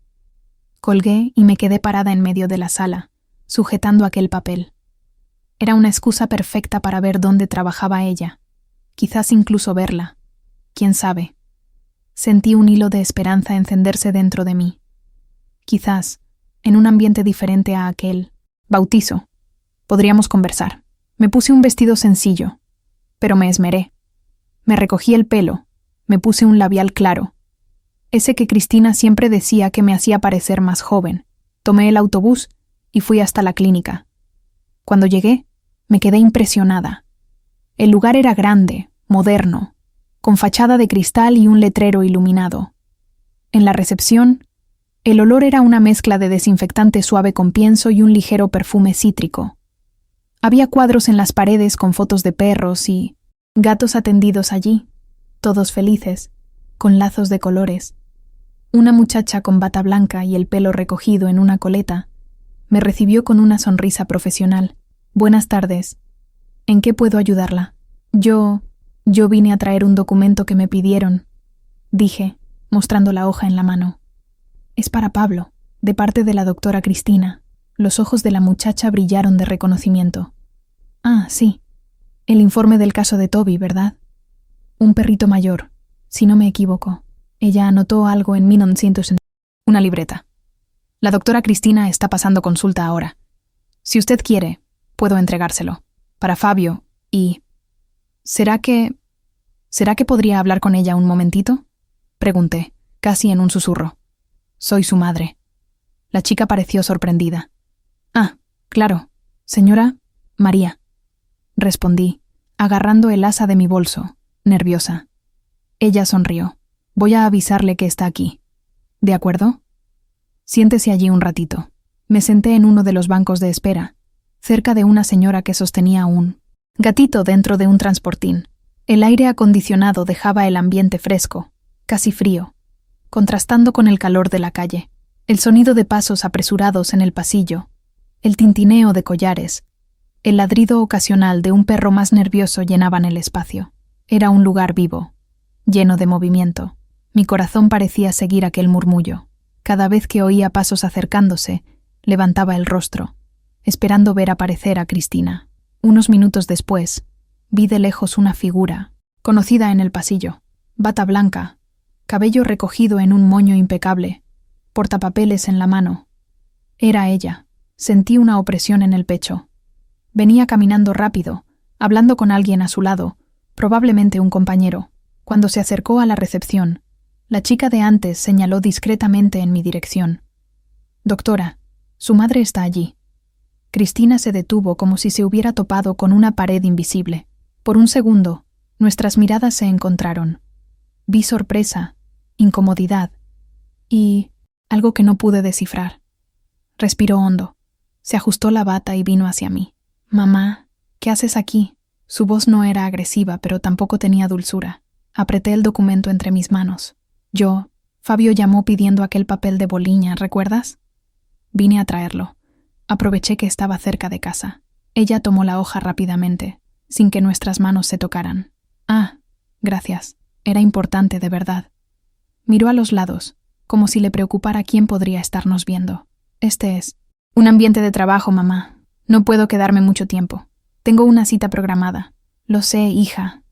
Colgué y me quedé parada en medio de la sala, sujetando aquel papel. Era una excusa perfecta para ver dónde trabajaba ella. Quizás incluso verla. ¿Quién sabe? Sentí un hilo de esperanza encenderse dentro de mí. Quizás, en un ambiente diferente a aquel bautizo, podríamos conversar. Me puse un vestido sencillo, pero me esmeré. Me recogí el pelo, me puse un labial claro, ese que Cristina siempre decía que me hacía parecer más joven. Tomé el autobús y fui hasta la clínica. Cuando llegué, me quedé impresionada. El lugar era grande, moderno, con fachada de cristal y un letrero iluminado. En la recepción, el olor era una mezcla de desinfectante suave con pienso y un ligero perfume cítrico. Había cuadros en las paredes con fotos de perros y gatos atendidos allí, todos felices, con lazos de colores. Una muchacha con bata blanca y el pelo recogido en una coleta me recibió con una sonrisa profesional. «Buenas tardes. ¿En qué puedo ayudarla?» Yo vine a traer un documento que me pidieron», dije, mostrando la hoja en la mano. «Es para Pablo, de parte de la doctora Cristina». Los ojos de la muchacha brillaron de reconocimiento. «Ah, sí. El informe del caso de Toby, ¿verdad? Un perrito mayor, si no me equivoco». Ella anotó algo en 1900. «Una libreta. La doctora Cristina está pasando consulta ahora. Si usted quiere, puedo entregárselo. Para Fabio y... ¿Será que ¿Será que podría hablar con ella un momentito? Pregunté, casi en un susurro. Soy su madre. La chica pareció sorprendida. Ah, claro, señora María, respondí, agarrando el asa de mi bolso, nerviosa. Ella sonrió. Voy a avisarle que está aquí. ¿De acuerdo? Siéntese allí un ratito. Me senté en uno de los bancos de espera, cerca de una señora que sostenía un gatito dentro de un transportín. El aire acondicionado dejaba el ambiente fresco, casi frío, contrastando con el calor de la calle. El sonido de pasos apresurados en el pasillo, el tintineo de collares, el ladrido ocasional de un perro más nervioso llenaban el espacio. Era un lugar vivo, lleno de movimiento. Mi corazón parecía seguir aquel murmullo. Cada vez que oía pasos acercándose, levantaba el rostro, esperando ver aparecer a Cristina. Unos minutos después, vi de lejos una figura, conocida en el pasillo. Bata blanca, cabello recogido en un moño impecable, portapapeles en la mano. Era ella. Sentí una opresión en el pecho. Venía caminando rápido, hablando con alguien a su lado, probablemente un compañero. Cuando se acercó a la recepción, la chica de antes señaló discretamente en mi dirección. Doctora, su madre está allí. Cristina se detuvo como si se hubiera topado con una pared invisible. Por un segundo, nuestras miradas se encontraron. Vi sorpresa, incomodidad y algo que no pude descifrar. Respiró hondo. Se ajustó la bata y vino hacia mí. Mamá, ¿qué haces aquí? Su voz no era agresiva, pero tampoco tenía dulzura. Apreté el documento entre mis manos. Fabio llamó pidiendo aquel papel de Boliña, ¿recuerdas? Vine a traerlo. Aproveché que estaba cerca de casa. Ella tomó la hoja rápidamente, sin que nuestras manos se tocaran. Ah, gracias. Era importante, de verdad. Miró a los lados, como si le preocupara quién podría estarnos viendo. Este es un ambiente de trabajo, mamá. No puedo quedarme mucho tiempo. Tengo una cita programada. Lo sé, hija,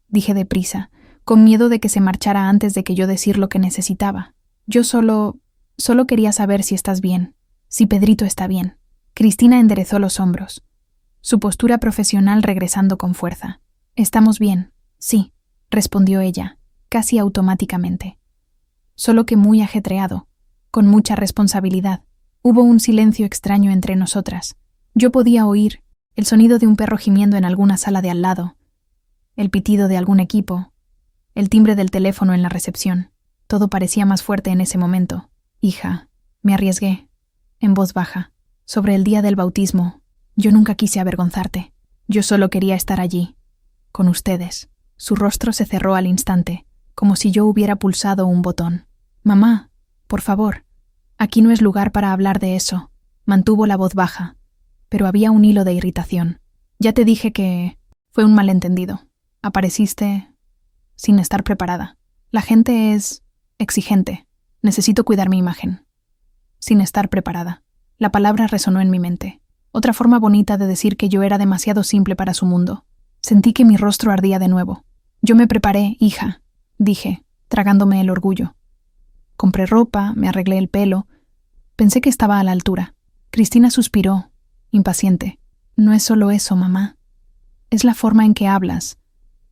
dije deprisa, con miedo de que se marchara antes de que yo decir lo que necesitaba. Yo solo quería saber si estás bien, si Pedrito está bien. Cristina enderezó los hombros, su postura profesional regresando con fuerza. Estamos bien, sí, respondió ella, casi automáticamente. Solo que muy ajetreado, con mucha responsabilidad. Hubo un silencio extraño entre nosotras. Yo podía oír el sonido de un perro gimiendo en alguna sala de al lado, el pitido de algún equipo, el timbre del teléfono en la recepción. Todo parecía más fuerte en ese momento. Hija, me arriesgué, en voz baja, sobre el día del bautismo. Yo nunca quise avergonzarte. Yo solo quería estar allí, con ustedes. Su rostro se cerró al instante, como si yo hubiera pulsado un botón. Mamá, por favor, aquí no es lugar para hablar de eso. Mantuvo la voz baja, pero había un hilo de irritación. Ya te dije que fue un malentendido. Apareciste sin estar preparada. La gente es exigente. Necesito cuidar mi imagen. Sin estar preparada. La palabra resonó en mi mente. Otra forma bonita de decir que yo era demasiado simple para su mundo. Sentí que mi rostro ardía de nuevo. Yo me preparé, hija, dije, tragándome el orgullo. Compré ropa, me arreglé el pelo. Pensé que estaba a la altura. Cristina suspiró, impaciente. No es solo eso, mamá. Es la forma en que hablas,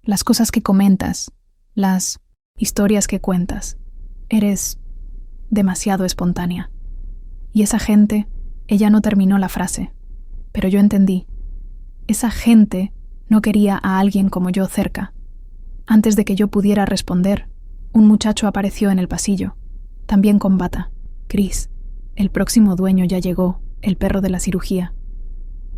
las cosas que comentas, las historias que cuentas. Eres demasiado espontánea. Y esa gente, ella no terminó la frase, pero yo entendí. Esa gente no quería a alguien como yo cerca. Antes de que yo pudiera responder, un muchacho apareció en el pasillo, también con bata. Chris, el próximo dueño ya llegó, el perro de la cirugía,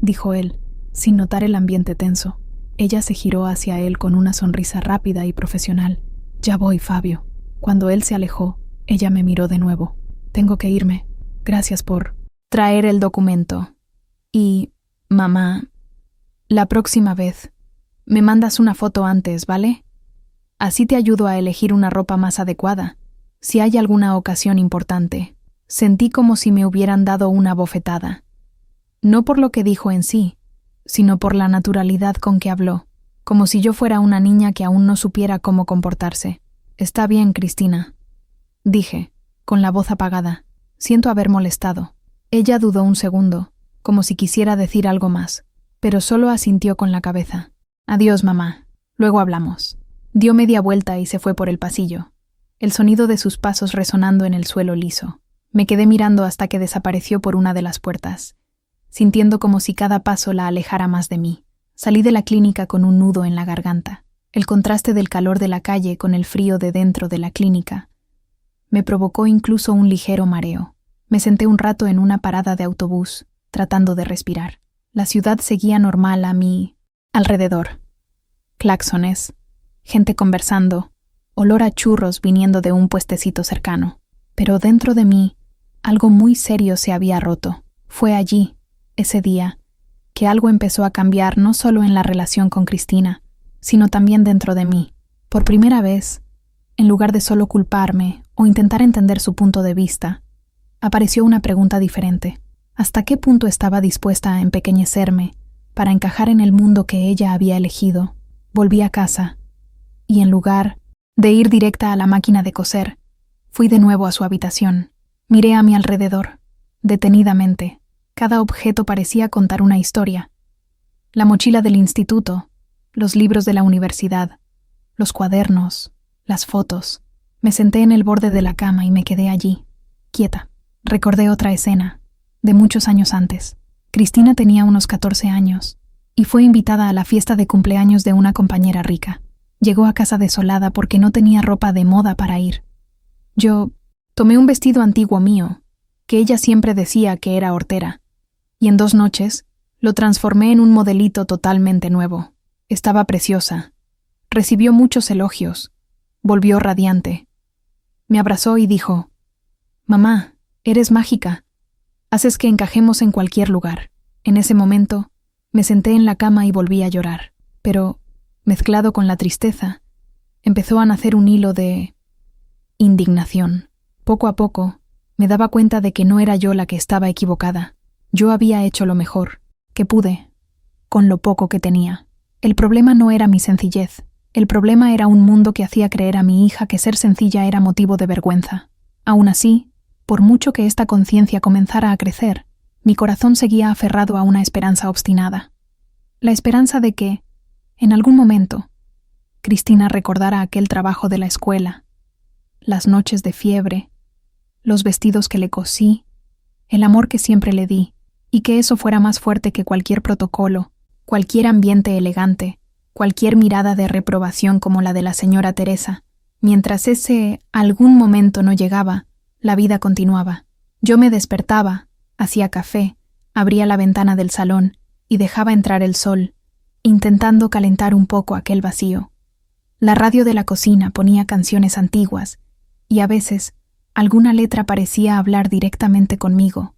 dijo él, sin notar el ambiente tenso. Ella se giró hacia él con una sonrisa rápida y profesional. Ya voy, Fabio. Cuando él se alejó, ella me miró de nuevo. Tengo que irme. Gracias por traer el documento. Y, mamá, la próxima vez, me mandas una foto antes, ¿vale? Así te ayudo a elegir una ropa más adecuada, si hay alguna ocasión importante. Sentí como si me hubieran dado una bofetada. No por lo que dijo en sí, sino por la naturalidad con que habló, como si yo fuera una niña que aún no supiera cómo comportarse. Está bien, Cristina, dije, con la voz apagada. Siento haber molestado. Ella dudó un segundo, como si quisiera decir algo más, pero solo asintió con la cabeza. Adiós, mamá. Luego hablamos. Dio media vuelta y se fue por el pasillo, el sonido de sus pasos resonando en el suelo liso. Me quedé mirando hasta que desapareció por una de las puertas, sintiendo como si cada paso la alejara más de mí. Salí de la clínica con un nudo en la garganta. El contraste del calor de la calle con el frío de dentro de la clínica me provocó incluso un ligero mareo. Me senté un rato en una parada de autobús, tratando de respirar. La ciudad seguía normal a mi alrededor. Claxones, gente conversando, olor a churros viniendo de un puestecito cercano. Pero dentro de mí, algo muy serio se había roto. Fue allí, ese día, que algo empezó a cambiar no solo en la relación con Cristina, sino también dentro de mí. Por primera vez, en lugar de solo culparme o intentar entender su punto de vista, apareció una pregunta diferente. ¿Hasta qué punto estaba dispuesta a empequeñecerme para encajar en el mundo que ella había elegido? Volví a casa, y en lugar de ir directa a la máquina de coser, fui de nuevo a su habitación. Miré a mi alrededor, detenidamente. Cada objeto parecía contar una historia. La mochila del instituto, los libros de la universidad, los cuadernos, las fotos. Me senté en el borde de la cama y me quedé allí, quieta. Recordé otra escena, de muchos años antes. Cristina tenía unos 14 años y fue invitada a la fiesta de cumpleaños de una compañera rica. Llegó a casa desolada porque no tenía ropa de moda para ir. Yo tomé un vestido antiguo mío, que ella siempre decía que era hortera, y en 2 noches lo transformé en un modelito totalmente nuevo. Estaba preciosa. Recibió muchos elogios. Volvió radiante. Me abrazó y dijo: «Mamá, eres mágica. Haces que encajemos en cualquier lugar». En ese momento, me senté en la cama y volví a llorar. Pero, mezclado con la tristeza, empezó a nacer un hilo de indignación. Poco a poco, me daba cuenta de que no era yo la que estaba equivocada. Yo había hecho lo mejor que pude, con lo poco que tenía. El problema no era mi sencillez. El problema era un mundo que hacía creer a mi hija que ser sencilla era motivo de vergüenza. Aún así, por mucho que esta conciencia comenzara a crecer, mi corazón seguía aferrado a una esperanza obstinada. La esperanza de que, en algún momento, Cristina recordara aquel trabajo de la escuela, las noches de fiebre, los vestidos que le cosí, el amor que siempre le di, y que eso fuera más fuerte que cualquier protocolo, cualquier ambiente elegante, cualquier mirada de reprobación como la de la señora Teresa. Mientras ese algún momento no llegaba, la vida continuaba. Yo me despertaba, hacía café, abría la ventana del salón y dejaba entrar el sol, intentando calentar un poco aquel vacío. La radio de la cocina ponía canciones antiguas y a veces alguna letra parecía hablar directamente conmigo,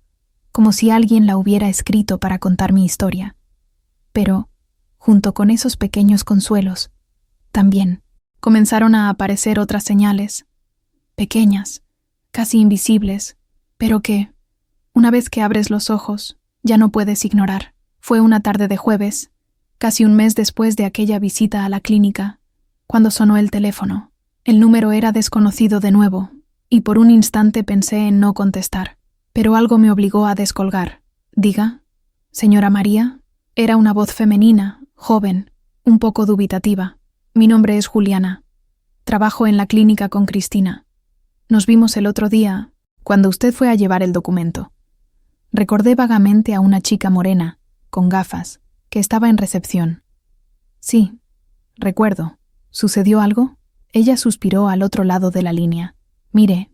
como si alguien la hubiera escrito para contar mi historia. Pero, junto con esos pequeños consuelos, también comenzaron a aparecer otras señales, pequeñas, casi invisibles, pero que, una vez que abres los ojos, ya no puedes ignorar. Fue una tarde de jueves, casi un mes después de aquella visita a la clínica, cuando sonó el teléfono. El número era desconocido de nuevo, y por un instante pensé en no contestar, pero algo me obligó a descolgar. «Diga, señora María». Era una voz femenina, joven, un poco dubitativa. «Mi nombre es Juliana. Trabajo en la clínica con Cristina. Nos vimos el otro día, cuando usted fue a llevar el documento». Recordé vagamente a una chica morena, con gafas, que estaba en recepción. «Sí, recuerdo. ¿Sucedió algo?». Ella suspiró al otro lado de la línea. «Mire,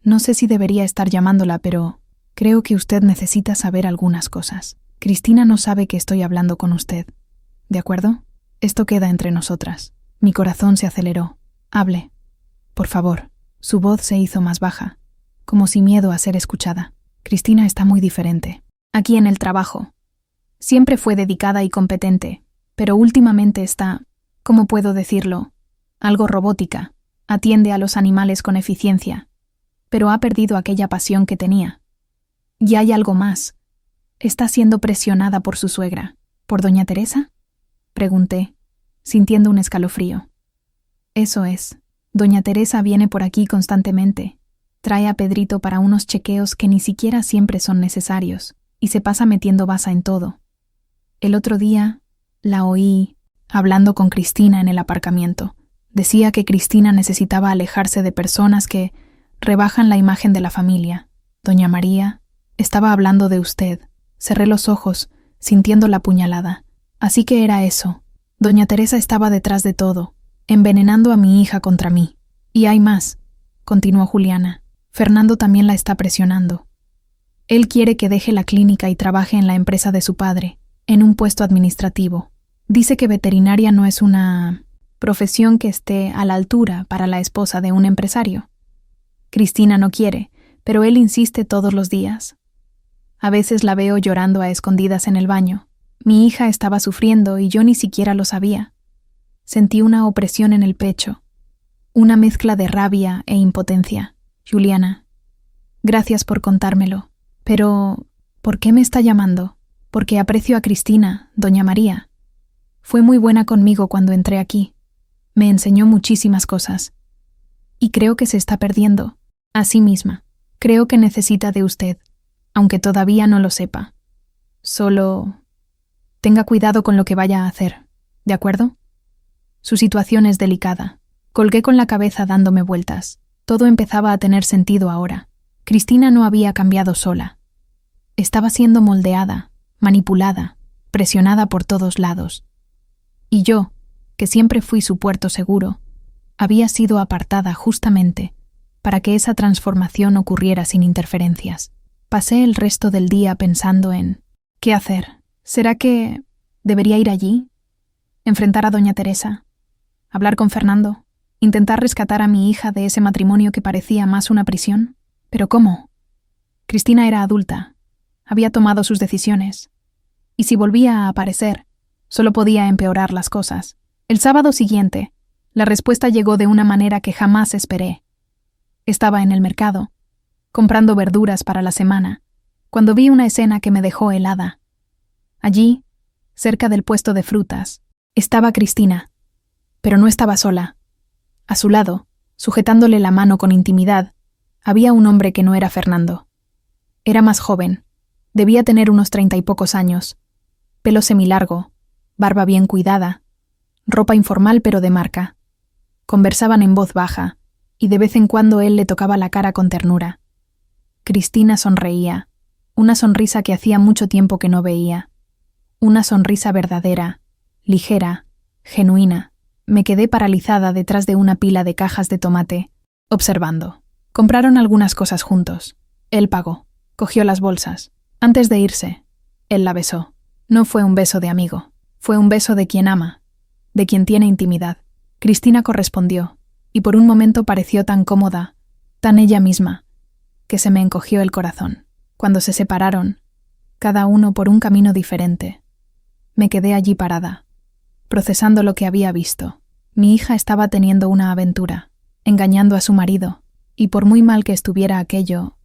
no sé si debería estar llamándola, pero creo que usted necesita saber algunas cosas. Cristina no sabe que estoy hablando con usted. ¿De acuerdo? Esto queda entre nosotras». Mi corazón se aceleró. «Hable. Por favor». Su voz se hizo más baja, como si miedo a ser escuchada. «Cristina está muy diferente. Aquí en el trabajo. Siempre fue dedicada y competente, pero últimamente está, ¿cómo puedo decirlo?, algo robótica. Atiende a los animales con eficiencia, pero ha perdido aquella pasión que tenía. Y hay algo más. Está siendo presionada por su suegra». «¿Por doña Teresa?», pregunté, sintiendo un escalofrío. «Eso es. Doña Teresa viene por aquí constantemente. Trae a Pedrito para unos chequeos que ni siquiera siempre son necesarios, y se pasa metiendo basa en todo. El otro día la oí hablando con Cristina en el aparcamiento. Decía que Cristina necesitaba alejarse de personas que rebajan la imagen de la familia. Doña María, estaba hablando de usted. Cerré los ojos, sintiendo la puñalada. Así que era eso. Doña Teresa estaba detrás de todo, envenenando a mi hija contra mí. Y hay más, continuó Juliana. Fernando también la está presionando. Él quiere que deje la clínica y trabaje en la empresa de su padre, en un puesto administrativo. Dice que veterinaria no es una profesión que esté a la altura para la esposa de un empresario. Cristina no quiere, pero él insiste todos los días. A veces la veo llorando a escondidas en el baño. Mi hija estaba sufriendo y yo ni siquiera lo sabía. Sentí una opresión en el pecho, una mezcla de rabia e impotencia. Juliana, gracias por contármelo. Pero, ¿por qué me está llamando? Porque aprecio a Cristina, doña María. Fue muy buena conmigo cuando entré aquí. Me enseñó muchísimas cosas. Y creo que se está perdiendo, a sí misma. Creo que necesita de usted, aunque todavía no lo sepa. Solo tenga cuidado con lo que vaya a hacer, ¿de acuerdo? Su situación es delicada. Colgué con la cabeza dándome vueltas. Todo empezaba a tener sentido ahora. Cristina no había cambiado sola. Estaba siendo moldeada, manipulada, presionada por todos lados. Y yo, que siempre fui su puerto seguro, había sido apartada justamente para que esa transformación ocurriera sin interferencias. Pasé el resto del día pensando en ¿qué hacer? ¿Será que debería ir allí? ¿Enfrentar a doña Teresa? ¿Hablar con Fernando? ¿Intentar rescatar a mi hija de ese matrimonio que parecía más una prisión? ¿Pero cómo? Cristina era adulta. Había tomado sus decisiones. Y si volvía a aparecer, solo podía empeorar las cosas. El sábado siguiente, la respuesta llegó de una manera que jamás esperé. Estaba en el mercado, comprando verduras para la semana, cuando vi una escena que me dejó helada. Allí, cerca del puesto de frutas, estaba Cristina, pero no estaba sola. A su lado, sujetándole la mano con intimidad, había un hombre que no era Fernando. Era más joven, debía tener unos 30 y pocos años, pelo semilargo, barba bien cuidada, ropa informal pero de marca. Conversaban en voz baja, y de vez en cuando él le tocaba la cara con ternura. Cristina sonreía, una sonrisa que hacía mucho tiempo que no veía. Una sonrisa verdadera, ligera, genuina. Me quedé paralizada detrás de una pila de cajas de tomate, observando. Compraron algunas cosas juntos. Él pagó, cogió las bolsas. Antes de irse, él la besó. No fue un beso de amigo, fue un beso de quien ama, de quien tiene intimidad. Cristina correspondió, y por un momento pareció tan cómoda, tan ella misma, que se me encogió el corazón. Cuando se separaron, cada uno por un camino diferente, me quedé allí parada, procesando lo que había visto. Mi hija estaba teniendo una aventura, engañando a su marido, y por muy mal que estuviera aquello,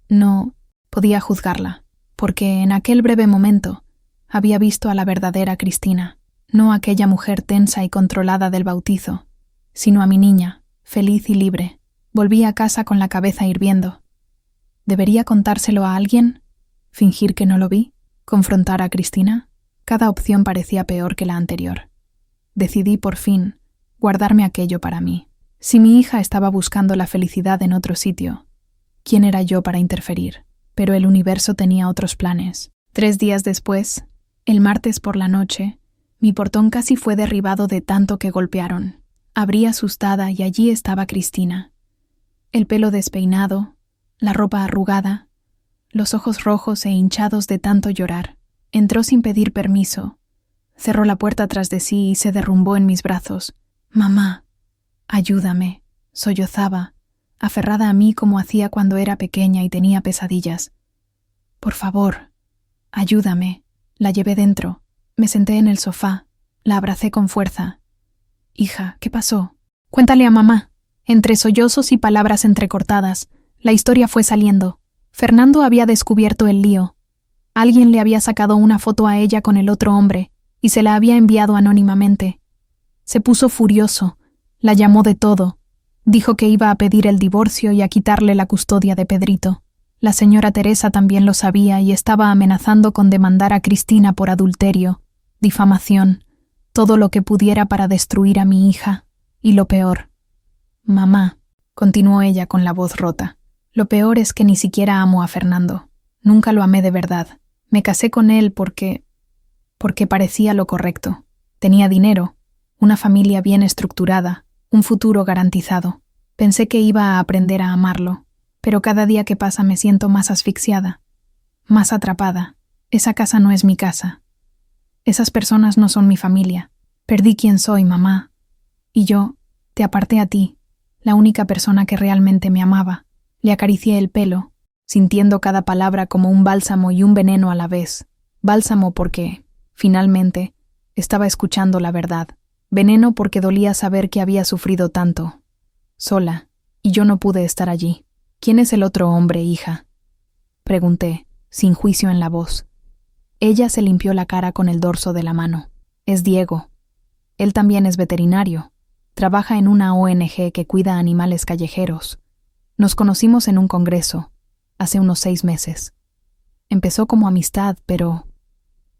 no podía juzgarla, porque en aquel breve momento había visto a la verdadera Cristina, no a aquella mujer tensa y controlada del bautizo, sino a mi niña, feliz y libre. Volví a casa con la cabeza hirviendo. ¿Debería contárselo a alguien? ¿Fingir que no lo vi? ¿Confrontar a Cristina? Cada opción parecía peor que la anterior. Decidí, por fin, guardarme aquello para mí. Si mi hija estaba buscando la felicidad en otro sitio, ¿quién era yo para interferir? Pero el universo tenía otros planes. 3 días después, el martes por la noche, mi portón casi fue derribado de tanto que golpearon. Abrí asustada y allí estaba Cristina. El pelo despeinado, la ropa arrugada, los ojos rojos e hinchados de tanto llorar. Entró sin pedir permiso. Cerró la puerta tras de sí y se derrumbó en mis brazos. «Mamá, ayúdame», sollozaba, aferrada a mí como hacía cuando era pequeña y tenía pesadillas. «Por favor, ayúdame». La llevé dentro. Me senté en el sofá. La abracé con fuerza. «Hija, ¿qué pasó? Cuéntale a mamá». Entre sollozos y palabras entrecortadas, la historia fue saliendo. Fernando había descubierto el lío. Alguien le había sacado una foto a ella con el otro hombre y se la había enviado anónimamente. Se puso furioso, la llamó de todo. Dijo que iba a pedir el divorcio y a quitarle la custodia de Pedrito. La señora Teresa también lo sabía y estaba amenazando con demandar a Cristina por adulterio, difamación, todo lo que pudiera para destruir a mi hija. Y lo peor, mamá, continuó ella con la voz rota, lo peor es que ni siquiera amo a Fernando. Nunca lo amé de verdad. Me casé con él porque parecía lo correcto. Tenía dinero, una familia bien estructurada, un futuro garantizado. Pensé que iba a aprender a amarlo, pero cada día que pasa me siento más asfixiada, más atrapada. Esa casa no es mi casa. Esas personas no son mi familia. Perdí quién soy, mamá. Y yo te aparté a ti, la única persona que realmente me amaba. Le acaricié el pelo, sintiendo cada palabra como un bálsamo y un veneno a la vez. Bálsamo porque, finalmente, estaba escuchando la verdad. Veneno porque dolía saber que había sufrido tanto. Sola, y yo no pude estar allí. ¿Quién es el otro hombre, hija?, pregunté, sin juicio en la voz. Ella se limpió la cara con el dorso de la mano. Es Diego. Él también es veterinario. Trabaja en una ONG que cuida animales callejeros. Nos conocimos en un congreso, hace unos 6 meses. Empezó como amistad, pero...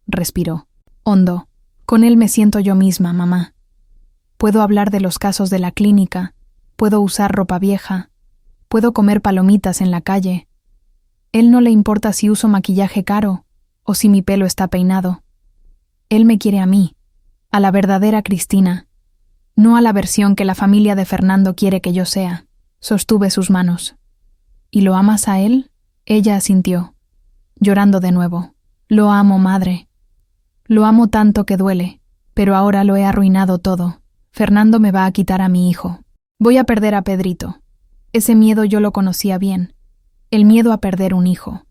Respiró. Hondo. Con él me siento yo misma, mamá. Puedo hablar de los casos de la clínica, puedo usar ropa vieja, puedo comer palomitas en la calle. Él no le importa si uso maquillaje caro o si mi pelo está peinado. Él me quiere a mí, a la verdadera Cristina, no a la versión que la familia de Fernando quiere que yo sea. Sostuve sus manos. ¿Y lo amas a él? Ella asintió, llorando de nuevo. Lo amo, madre. Lo amo tanto que duele, pero ahora lo he arruinado todo. Fernando me va a quitar a mi hijo. Voy a perder a Pedrito. Ese miedo yo lo conocía bien. El miedo a perder un hijo.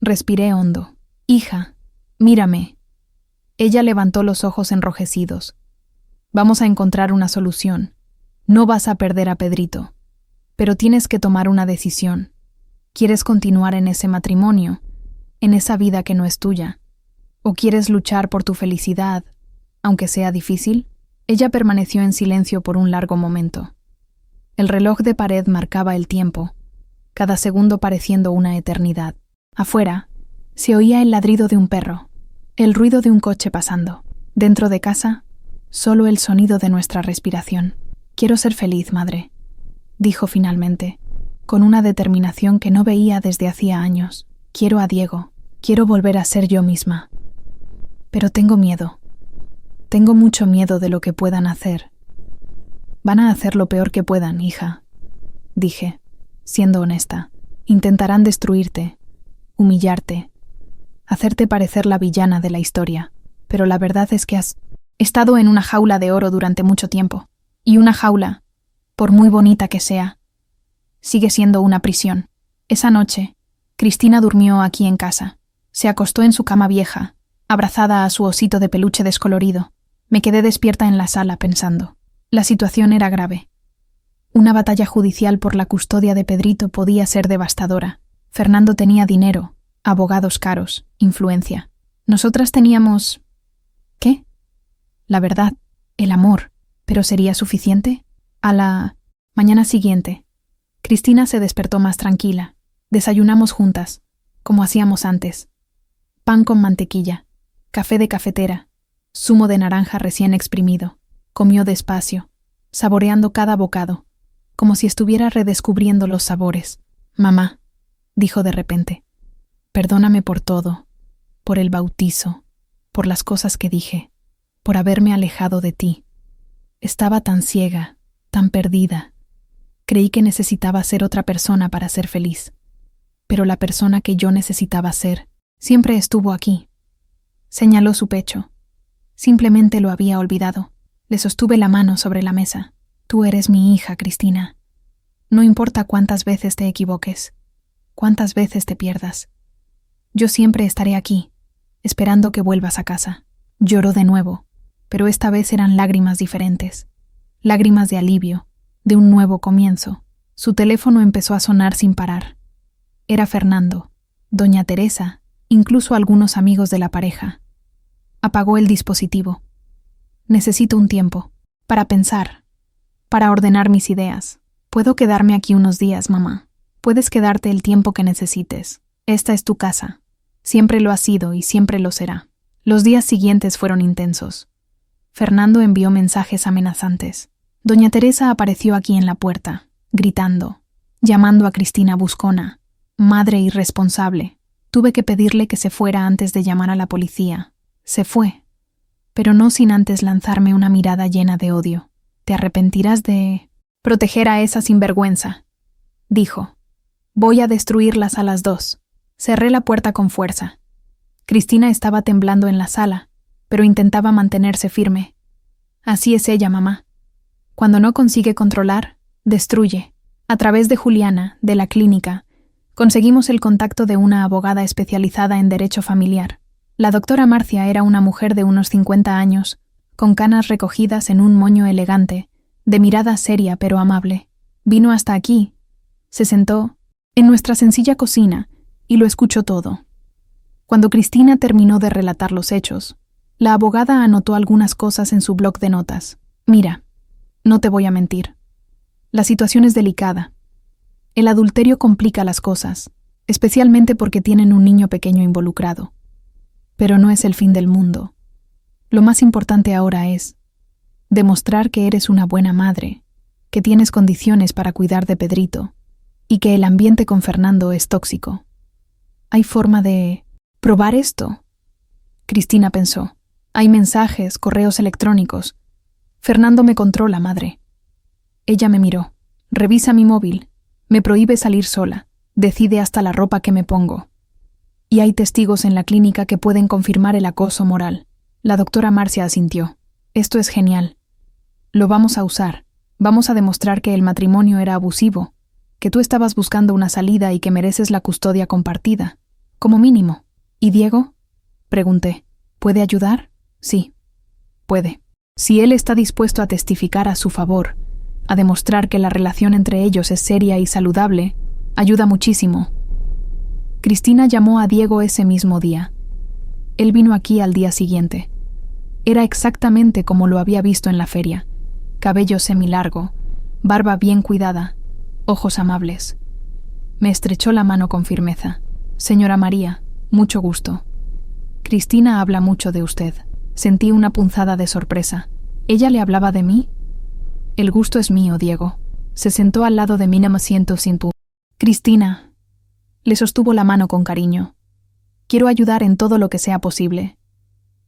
Respiré hondo. Hija, mírame. Ella levantó los ojos enrojecidos. Vamos a encontrar una solución. No vas a perder a Pedrito. Pero tienes que tomar una decisión. ¿Quieres continuar en ese matrimonio, en esa vida que no es tuya? ¿O quieres luchar por tu felicidad, aunque sea difícil? Ella permaneció en silencio por un largo momento. El reloj de pared marcaba el tiempo, cada segundo pareciendo una eternidad. Afuera, se oía el ladrido de un perro, el ruido de un coche pasando. Dentro de casa, solo el sonido de nuestra respiración. Quiero ser feliz, madre, dijo finalmente, con una determinación que no veía desde hacía años. Quiero a Diego, quiero volver a ser yo misma. Pero tengo miedo. Tengo mucho miedo de lo que puedan hacer. Van a hacer lo peor que puedan, hija, dije, siendo honesta. Intentarán destruirte, humillarte, hacerte parecer la villana de la historia. Pero la verdad es que has estado en una jaula de oro durante mucho tiempo. Y una jaula, por muy bonita que sea, sigue siendo una prisión. Esa noche, Cristina durmió aquí en casa. Se acostó en su cama vieja, abrazada a su osito de peluche descolorido. Me quedé despierta en la sala pensando. La situación era grave. Una batalla judicial por la custodia de Pedrito podía ser devastadora. Fernando tenía dinero, abogados caros, influencia. Nosotras teníamos... ¿qué? La verdad, el amor. ¿Pero sería suficiente? A la mañana siguiente, Cristina se despertó más tranquila. Desayunamos juntas, como hacíamos antes. Pan con mantequilla, café de cafetera, zumo de naranja recién exprimido. Comió despacio, saboreando cada bocado, como si estuviera redescubriendo los sabores. Mamá, dijo de repente, perdóname por todo, por el bautizo, por las cosas que dije, por haberme alejado de ti. Estaba tan ciega, tan perdida. Creí que necesitaba ser otra persona para ser feliz. Pero la persona que yo necesitaba ser siempre estuvo aquí. Señaló su pecho. Simplemente lo había olvidado. Le sostuve la mano sobre la mesa. Tú eres mi hija, Cristina. No importa cuántas veces te equivoques, cuántas veces te pierdas. Yo siempre estaré aquí, esperando que vuelvas a casa. Lloró de nuevo, pero esta vez eran lágrimas diferentes. Lágrimas de alivio, de un nuevo comienzo. Su teléfono empezó a sonar sin parar. Era Fernando, doña Teresa, incluso algunos amigos de la pareja. Apagó el dispositivo. Necesito un tiempo, para pensar, para ordenar mis ideas. Puedo quedarme aquí unos días, mamá. Puedes quedarte el tiempo que necesites. Esta es tu casa. Siempre lo ha sido y siempre lo será. Los días siguientes fueron intensos. Fernando envió mensajes amenazantes. Doña Teresa apareció aquí en la puerta, gritando, llamando a Cristina buscona, madre irresponsable. Tuve que pedirle que se fuera antes de llamar a la policía. Se fue, pero no sin antes lanzarme una mirada llena de odio. Te arrepentirás de proteger a esa sinvergüenza, dijo. Voy a destruirlas a las dos. Cerré la puerta con fuerza. Cristina estaba temblando en la sala, pero intentaba mantenerse firme. Así es ella, mamá. Cuando no consigue controlar, destruye. A través de Juliana, de la clínica, conseguimos el contacto de una abogada especializada en derecho familiar. La doctora Marcia era una mujer de unos 50 años, con canas recogidas en un moño elegante, de mirada seria pero amable. Vino hasta aquí, se sentó en nuestra sencilla cocina y lo escuchó todo. Cuando Cristina terminó de relatar los hechos, la abogada anotó algunas cosas en su bloc de notas. Mira, no te voy a mentir. La situación es delicada. El adulterio complica las cosas, especialmente porque tienen un niño pequeño involucrado. Pero no es el fin del mundo. Lo más importante ahora es demostrar que eres una buena madre, que tienes condiciones para cuidar de Pedrito y que el ambiente con Fernando es tóxico. ¿Hay forma de probar esto? Cristina pensó. Hay mensajes, correos electrónicos. Fernando me controla, madre. Ella me miró. Revisa mi móvil. Me prohíbe salir sola. Decide hasta la ropa que me pongo. Y hay testigos en la clínica que pueden confirmar el acoso moral. La doctora Marcia asintió. Esto es genial. Lo vamos a usar. Vamos a demostrar que el matrimonio era abusivo, que tú estabas buscando una salida y que mereces la custodia compartida, como mínimo. ¿Y Diego? Pregunté. ¿Puede ayudar? Sí, puede. Si él está dispuesto a testificar a su favor, a demostrar que la relación entre ellos es seria y saludable, ayuda muchísimo. Cristina llamó a Diego ese mismo día. Él vino aquí al día siguiente. Era exactamente como lo había visto en la feria. Cabello semilargo, barba bien cuidada, ojos amables. Me estrechó la mano con firmeza. Señora María, mucho gusto. Cristina habla mucho de usted. Sentí una punzada de sorpresa. ¿Ella le hablaba de mí? El gusto es mío, Diego. Se sentó al lado de mí, no me siento sin tu. Cristina. Le sostuvo la mano con cariño. Quiero ayudar en todo lo que sea posible.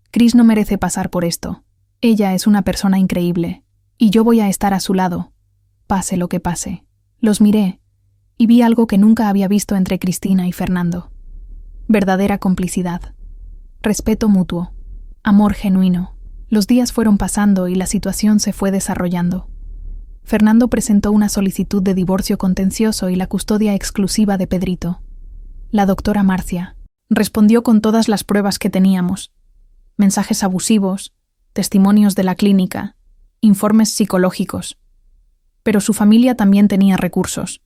Cris no merece pasar por esto. Ella es una persona increíble, y yo voy a estar a su lado, pase lo que pase. Los miré, y vi algo que nunca había visto entre Cristina y Fernando. Verdadera complicidad. Respeto mutuo. Amor genuino. Los días fueron pasando y la situación se fue desarrollando. Fernando presentó una solicitud de divorcio contencioso y la custodia exclusiva de Pedrito. La doctora Marcia respondió con todas las pruebas que teníamos. Mensajes abusivos, testimonios de la clínica, informes psicológicos. Pero su familia también tenía recursos.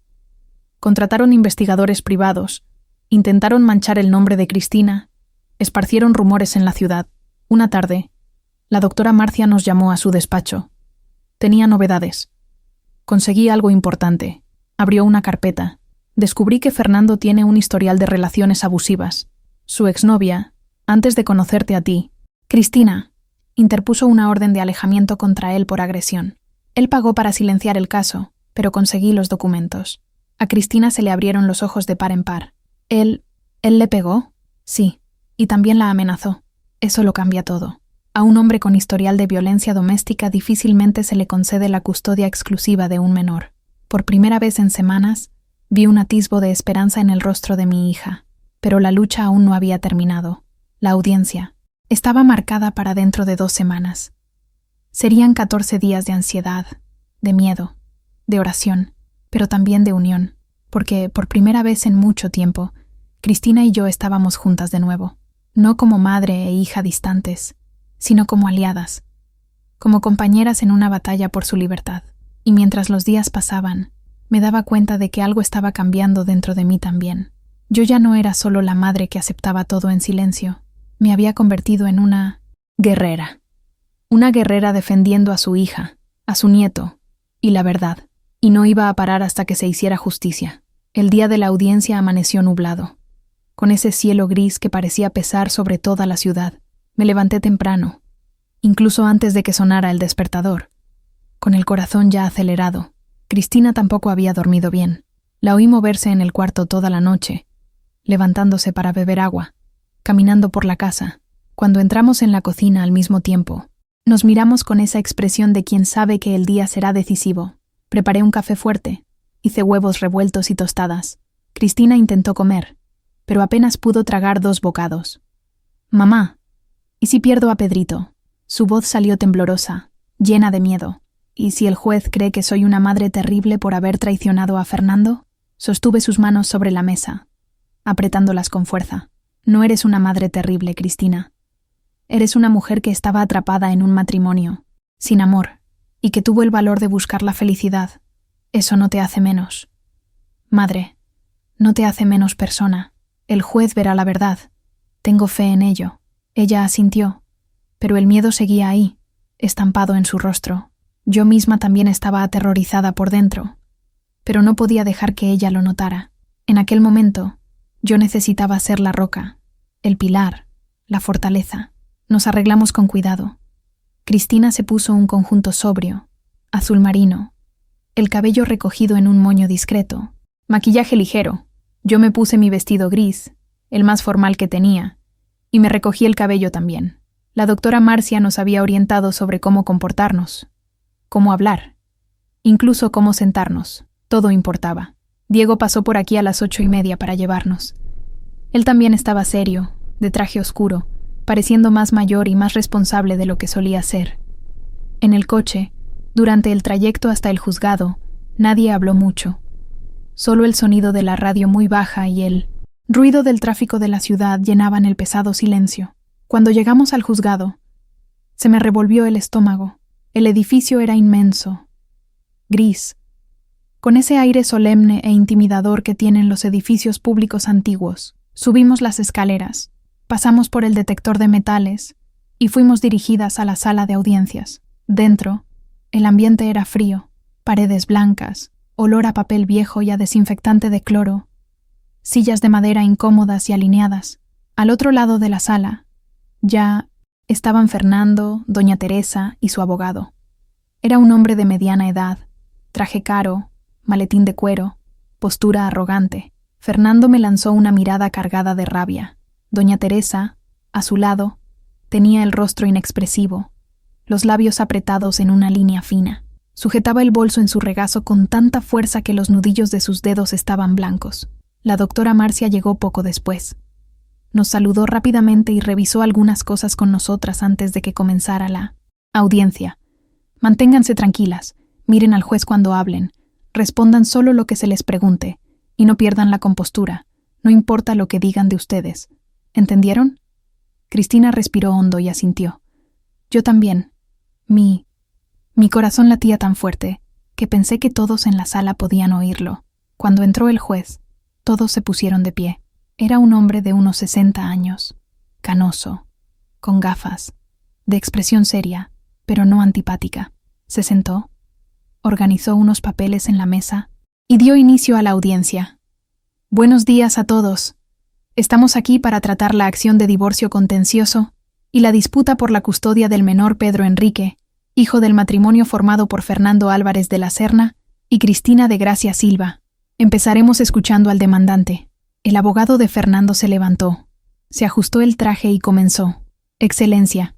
Contrataron investigadores privados, intentaron manchar el nombre de Cristina, esparcieron rumores en la ciudad. Una tarde, la doctora Marcia nos llamó a su despacho. Tenía novedades. Conseguí algo importante. Abrió una carpeta. Descubrí que Fernando tiene un historial de relaciones abusivas. Su exnovia, antes de conocerte a ti, Cristina, interpuso una orden de alejamiento contra él por agresión. Él pagó para silenciar el caso, pero conseguí los documentos. A Cristina se le abrieron los ojos de par en par. ¿Él le pegó? Sí, y también la amenazó. Eso lo cambia todo. A un hombre con historial de violencia doméstica difícilmente se le concede la custodia exclusiva de un menor. Por primera vez en semanas, vi un atisbo de esperanza en el rostro de mi hija, pero la lucha aún no había terminado. La audiencia estaba marcada para dentro de 2 semanas. Serían 14 días de ansiedad, de miedo, de oración, pero también de unión, porque por primera vez en mucho tiempo, Cristina y yo estábamos juntas de nuevo, no como madre e hija distantes, sino como aliadas, como compañeras en una batalla por su libertad. Y mientras los días pasaban, me daba cuenta de que algo estaba cambiando dentro de mí también. Yo ya no era solo la madre que aceptaba todo en silencio, me había convertido en una guerrera. Una guerrera defendiendo a su hija, a su nieto, y la verdad, y no iba a parar hasta que se hiciera justicia. El día de la audiencia amaneció nublado, con ese cielo gris que parecía pesar sobre toda la ciudad. Me levanté temprano, incluso antes de que sonara el despertador. con el corazón ya acelerado. Cristina tampoco había dormido bien. La oí moverse en el cuarto toda la noche, levantándose para beber agua, caminando por la casa. Cuando entramos en la cocina al mismo tiempo, nos miramos con esa expresión de quien sabe que el día será decisivo. Preparé un café fuerte, hice huevos revueltos y tostadas. Cristina intentó comer, pero apenas pudo tragar 2 bocados. «Mamá, ¿y si pierdo a Pedrito?» Su voz salió temblorosa, llena de miedo. «¿Y si el juez cree que soy una madre terrible por haber traicionado a Fernando?» Sostuve sus manos sobre la mesa, apretándolas con fuerza. «No eres una madre terrible, Cristina. Eres una mujer que estaba atrapada en un matrimonio, sin amor, y que tuvo el valor de buscar la felicidad. Eso no te hace menos. Madre, no te hace menos persona. El juez verá la verdad. Tengo fe en ello». Ella asintió, pero el miedo seguía ahí, estampado en su rostro. Yo misma también estaba aterrorizada por dentro, pero no podía dejar que ella lo notara. En aquel momento, yo necesitaba ser la roca, el pilar, la fortaleza. Nos arreglamos con cuidado. Cristina se puso un conjunto sobrio, azul marino, el cabello recogido en un moño discreto, maquillaje ligero. Yo me puse mi vestido gris, el más formal que tenía, y me recogí el cabello también. La doctora Marcia nos había orientado sobre cómo comportarnos, cómo hablar, incluso cómo sentarnos. Todo importaba. Diego pasó por aquí a las 8:30 para llevarnos. Él también estaba serio, de traje oscuro, pareciendo más mayor y más responsable de lo que solía ser. En el coche, durante el trayecto hasta el juzgado, nadie habló mucho. Solo el sonido de la radio muy baja y el ruido del tráfico de la ciudad llenaban el pesado silencio. Cuando llegamos al juzgado, se me revolvió el estómago. El edificio era inmenso, gris, con ese aire solemne e intimidador que tienen los edificios públicos antiguos. Subimos las escaleras, pasamos por el detector de metales y fuimos dirigidas a la sala de audiencias. Dentro, el ambiente era frío, paredes blancas, olor a papel viejo y a desinfectante de cloro, sillas de madera incómodas y alineadas. Al otro lado de la sala, ya estaban Fernando, doña Teresa y su abogado. Era un hombre de mediana edad, traje caro, maletín de cuero, postura arrogante. Fernando me lanzó una mirada cargada de rabia. Doña Teresa, a su lado, tenía el rostro inexpresivo, los labios apretados en una línea fina. Sujetaba el bolso en su regazo con tanta fuerza que los nudillos de sus dedos estaban blancos. La doctora Marcia llegó poco después. Nos saludó rápidamente y revisó algunas cosas con nosotras antes de que comenzara la audiencia. Manténganse tranquilas, miren al juez cuando hablen, respondan solo lo que se les pregunte y no pierdan la compostura, no importa lo que digan de ustedes. ¿Entendieron? Cristina respiró hondo y asintió. Yo también. Mi corazón latía tan fuerte que pensé que todos en la sala podían oírlo. Cuando entró el juez, todos se pusieron de pie. Era un hombre de unos 60 años, canoso, con gafas, de expresión seria, pero no antipática. Se sentó, organizó unos papeles en la mesa y dio inicio a la audiencia. Buenos días a todos. Estamos aquí para tratar la acción de divorcio contencioso y la disputa por la custodia del menor Pedro Enrique, hijo del matrimonio formado por Fernando Álvarez de la Serna y Cristina de Gracia Silva. Empezaremos escuchando al demandante. El abogado de Fernando se levantó, se ajustó el traje y comenzó. Excelencia,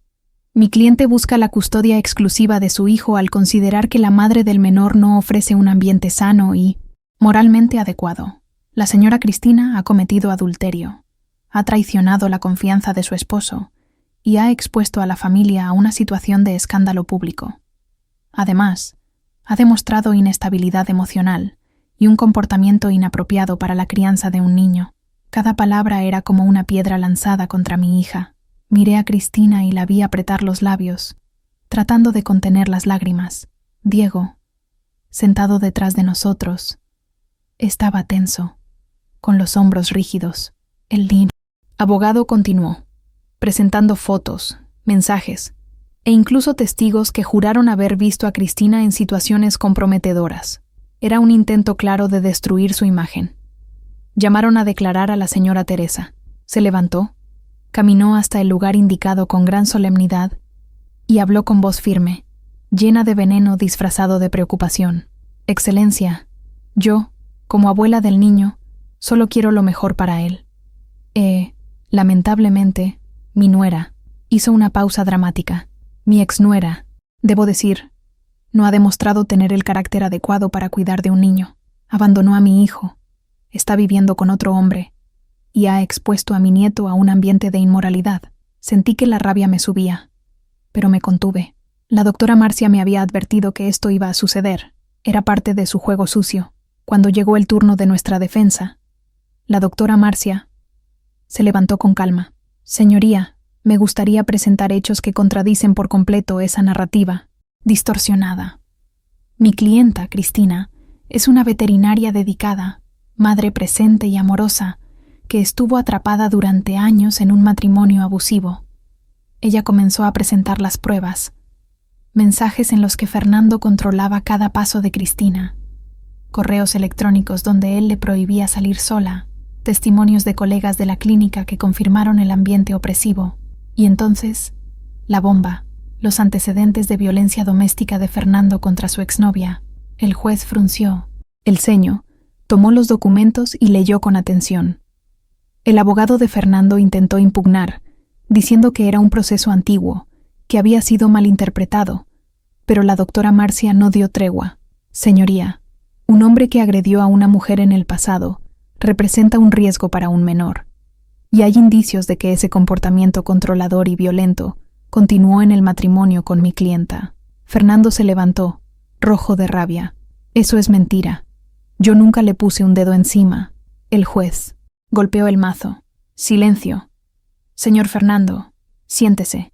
mi cliente busca la custodia exclusiva de su hijo al considerar que la madre del menor no ofrece un ambiente sano y moralmente adecuado. La señora Cristina ha cometido adulterio, ha traicionado la confianza de su esposo y ha expuesto a la familia a una situación de escándalo público. Además, ha demostrado inestabilidad emocional y un comportamiento inapropiado para la crianza de un niño. Cada palabra era como una piedra lanzada contra mi hija. Miré a Cristina y la vi apretar los labios, tratando de contener las lágrimas. Diego, sentado detrás de nosotros, estaba tenso, con los hombros rígidos. El abogado continuó, presentando fotos, mensajes e incluso testigos que juraron haber visto a Cristina en situaciones comprometedoras. Era un intento claro de destruir su imagen. Llamaron a declarar a la señora Teresa. Se levantó, caminó hasta el lugar indicado con gran solemnidad y habló con voz firme. llena de veneno disfrazado de preocupación. Excelencia, yo, como abuela del niño, solo quiero lo mejor para él. Lamentablemente, mi nuera hizo una pausa dramática. Mi exnuera, debo decir, no ha demostrado tener el carácter adecuado para cuidar de un niño. Abandonó a mi hijo, está viviendo con otro hombre y ha expuesto a mi nieto a un ambiente de inmoralidad. Sentí que la rabia me subía, pero me contuve. La doctora Marcia me había advertido que esto iba a suceder. Era parte de su juego sucio. Cuando llegó el turno de nuestra defensa, la doctora Marcia se levantó con calma. Señoría, me gustaría presentar hechos que contradicen por completo esa narrativa distorsionada. Mi clienta, Cristina, es una veterinaria dedicada, madre presente y amorosa, que estuvo atrapada durante años en un matrimonio abusivo. Ella comenzó a presentar las pruebas, mensajes en los que Fernando controlaba cada paso de Cristina, correos electrónicos donde él le prohibía salir sola, testimonios de colegas de la clínica que confirmaron el ambiente opresivo, y entonces, la bomba, los antecedentes de violencia doméstica de Fernando contra su exnovia. El juez frunció el ceño, tomó los documentos y leyó con atención. El abogado de Fernando intentó impugnar, diciendo que era un proceso antiguo, que había sido malinterpretado, pero la doctora Marcia no dio tregua. Señoría, un hombre que agredió a una mujer en el pasado representa un riesgo para un menor, y hay indicios de que ese comportamiento controlador y violento continuó en el matrimonio con mi clienta. Fernando se levantó, rojo de rabia. Eso es mentira. Yo nunca le puse un dedo encima. El juez golpeó el mazo. Silencio. Señor Fernando, siéntese.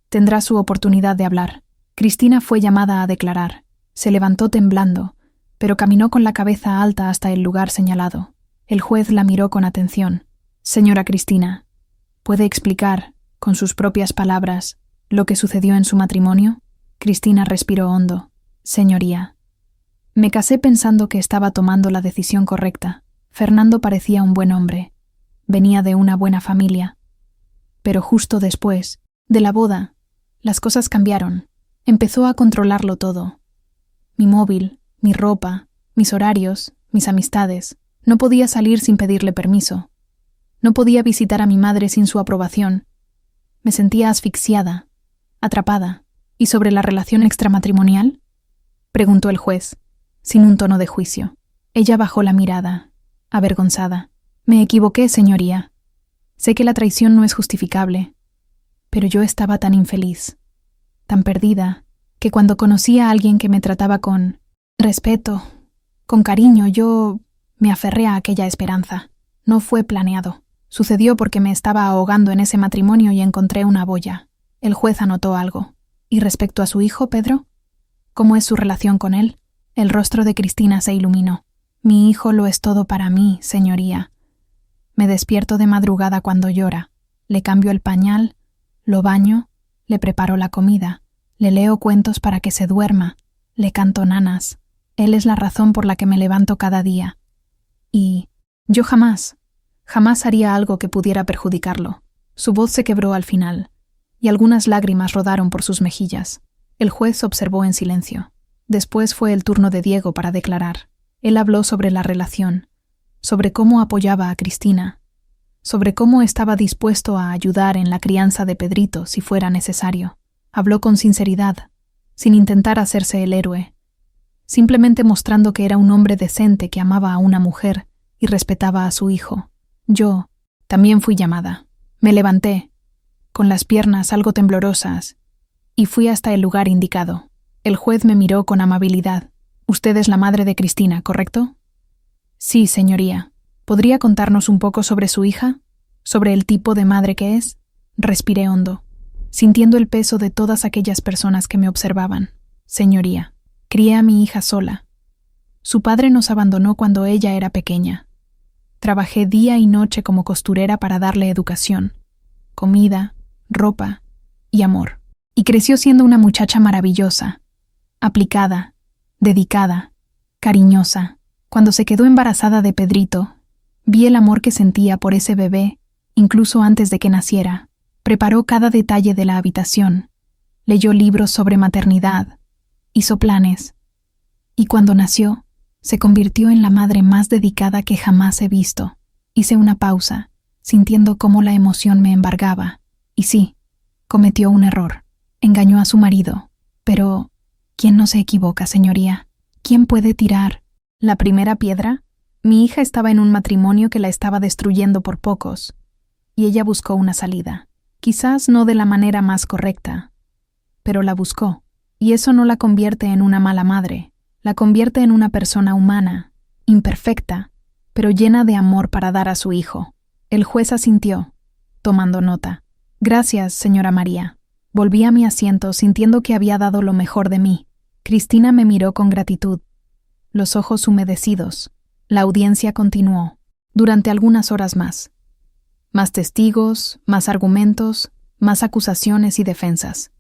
Tendrá su oportunidad de hablar. Cristina fue llamada a declarar. Se levantó temblando, pero caminó con la cabeza alta hasta el lugar señalado. El juez la miró con atención. Señora Cristina, ¿puede explicar, con sus propias palabras, lo que sucedió en su matrimonio? Cristina respiró hondo. Señoría, me casé pensando que estaba tomando la decisión correcta. Fernando parecía un buen hombre. Venía de una buena familia. Pero justo después de la boda, las cosas cambiaron. Empezó a controlarlo todo. Mi móvil, mi ropa, mis horarios, mis amistades. No podía salir sin pedirle permiso. No podía visitar a mi madre sin su aprobación. Me sentía asfixiada, atrapada. ¿Y sobre la relación extramatrimonial?, preguntó el juez, sin un tono de juicio. Ella bajó la mirada, avergonzada. Me equivoqué, señoría. Sé que la traición no es justificable, pero yo estaba tan infeliz, tan perdida, que cuando conocí a alguien que me trataba con respeto, con cariño, yo me aferré a aquella esperanza. No fue planeado. Sucedió porque me estaba ahogando en ese matrimonio y encontré una boya. El juez anotó algo. ¿Y respecto a su hijo, Pedro? ¿Cómo es su relación con él? El rostro de Cristina se iluminó. Mi hijo lo es todo para mí, señoría. Me despierto de madrugada cuando llora. Le cambio el pañal, lo baño, le preparo la comida, le leo cuentos para que se duerma, le canto nanas. Él es la razón por la que me levanto cada día. Y yo jamás haría algo que pudiera perjudicarlo. Su voz se quebró al final, y algunas lágrimas rodaron por sus mejillas. El juez observó en silencio. Después fue el turno de Diego para declarar. Él habló sobre la relación, sobre cómo apoyaba a Cristina, sobre cómo estaba dispuesto a ayudar en la crianza de Pedrito si fuera necesario. Habló con sinceridad, sin intentar hacerse el héroe, simplemente mostrando que era un hombre decente que amaba a una mujer y respetaba a su hijo. Yo también fui llamada. Me levanté, con las piernas algo temblorosas, y fui hasta el lugar indicado. El juez me miró con amabilidad. Usted es la madre de Cristina, ¿correcto? Sí, señoría. ¿Podría contarnos un poco sobre su hija? ¿Sobre el tipo de madre que es? Respiré hondo, sintiendo el peso de todas aquellas personas que me observaban. Señoría, crié a mi hija sola. Su padre nos abandonó cuando ella era pequeña. Trabajé día y noche como costurera para darle educación, comida, ropa y amor. Y creció siendo una muchacha maravillosa, aplicada, dedicada, cariñosa. Cuando se quedó embarazada de Pedrito, vi el amor que sentía por ese bebé, incluso antes de que naciera. Preparó cada detalle de la habitación, leyó libros sobre maternidad, hizo planes, y cuando nació, se convirtió en la madre más dedicada que jamás he visto. Hice una pausa, sintiendo cómo la emoción me embargaba. Y sí, cometió un error. Engañó a su marido. Pero, ¿quién no se equivoca, señoría? ¿Quién puede tirar la primera piedra? Mi hija estaba en un matrimonio que la estaba destruyendo por pocos, y ella buscó una salida. Quizás no de la manera más correcta, pero la buscó. Y eso no la convierte en una mala madre, la convierte en una persona humana, imperfecta, pero llena de amor para dar a su hijo. El juez asintió, tomando nota. Gracias, señora María. Volví a mi asiento sintiendo que había dado lo mejor de mí. Cristina me miró con gratitud, los ojos humedecidos. La audiencia continuó, durante algunas horas más. Más testigos, más argumentos, más acusaciones y defensas.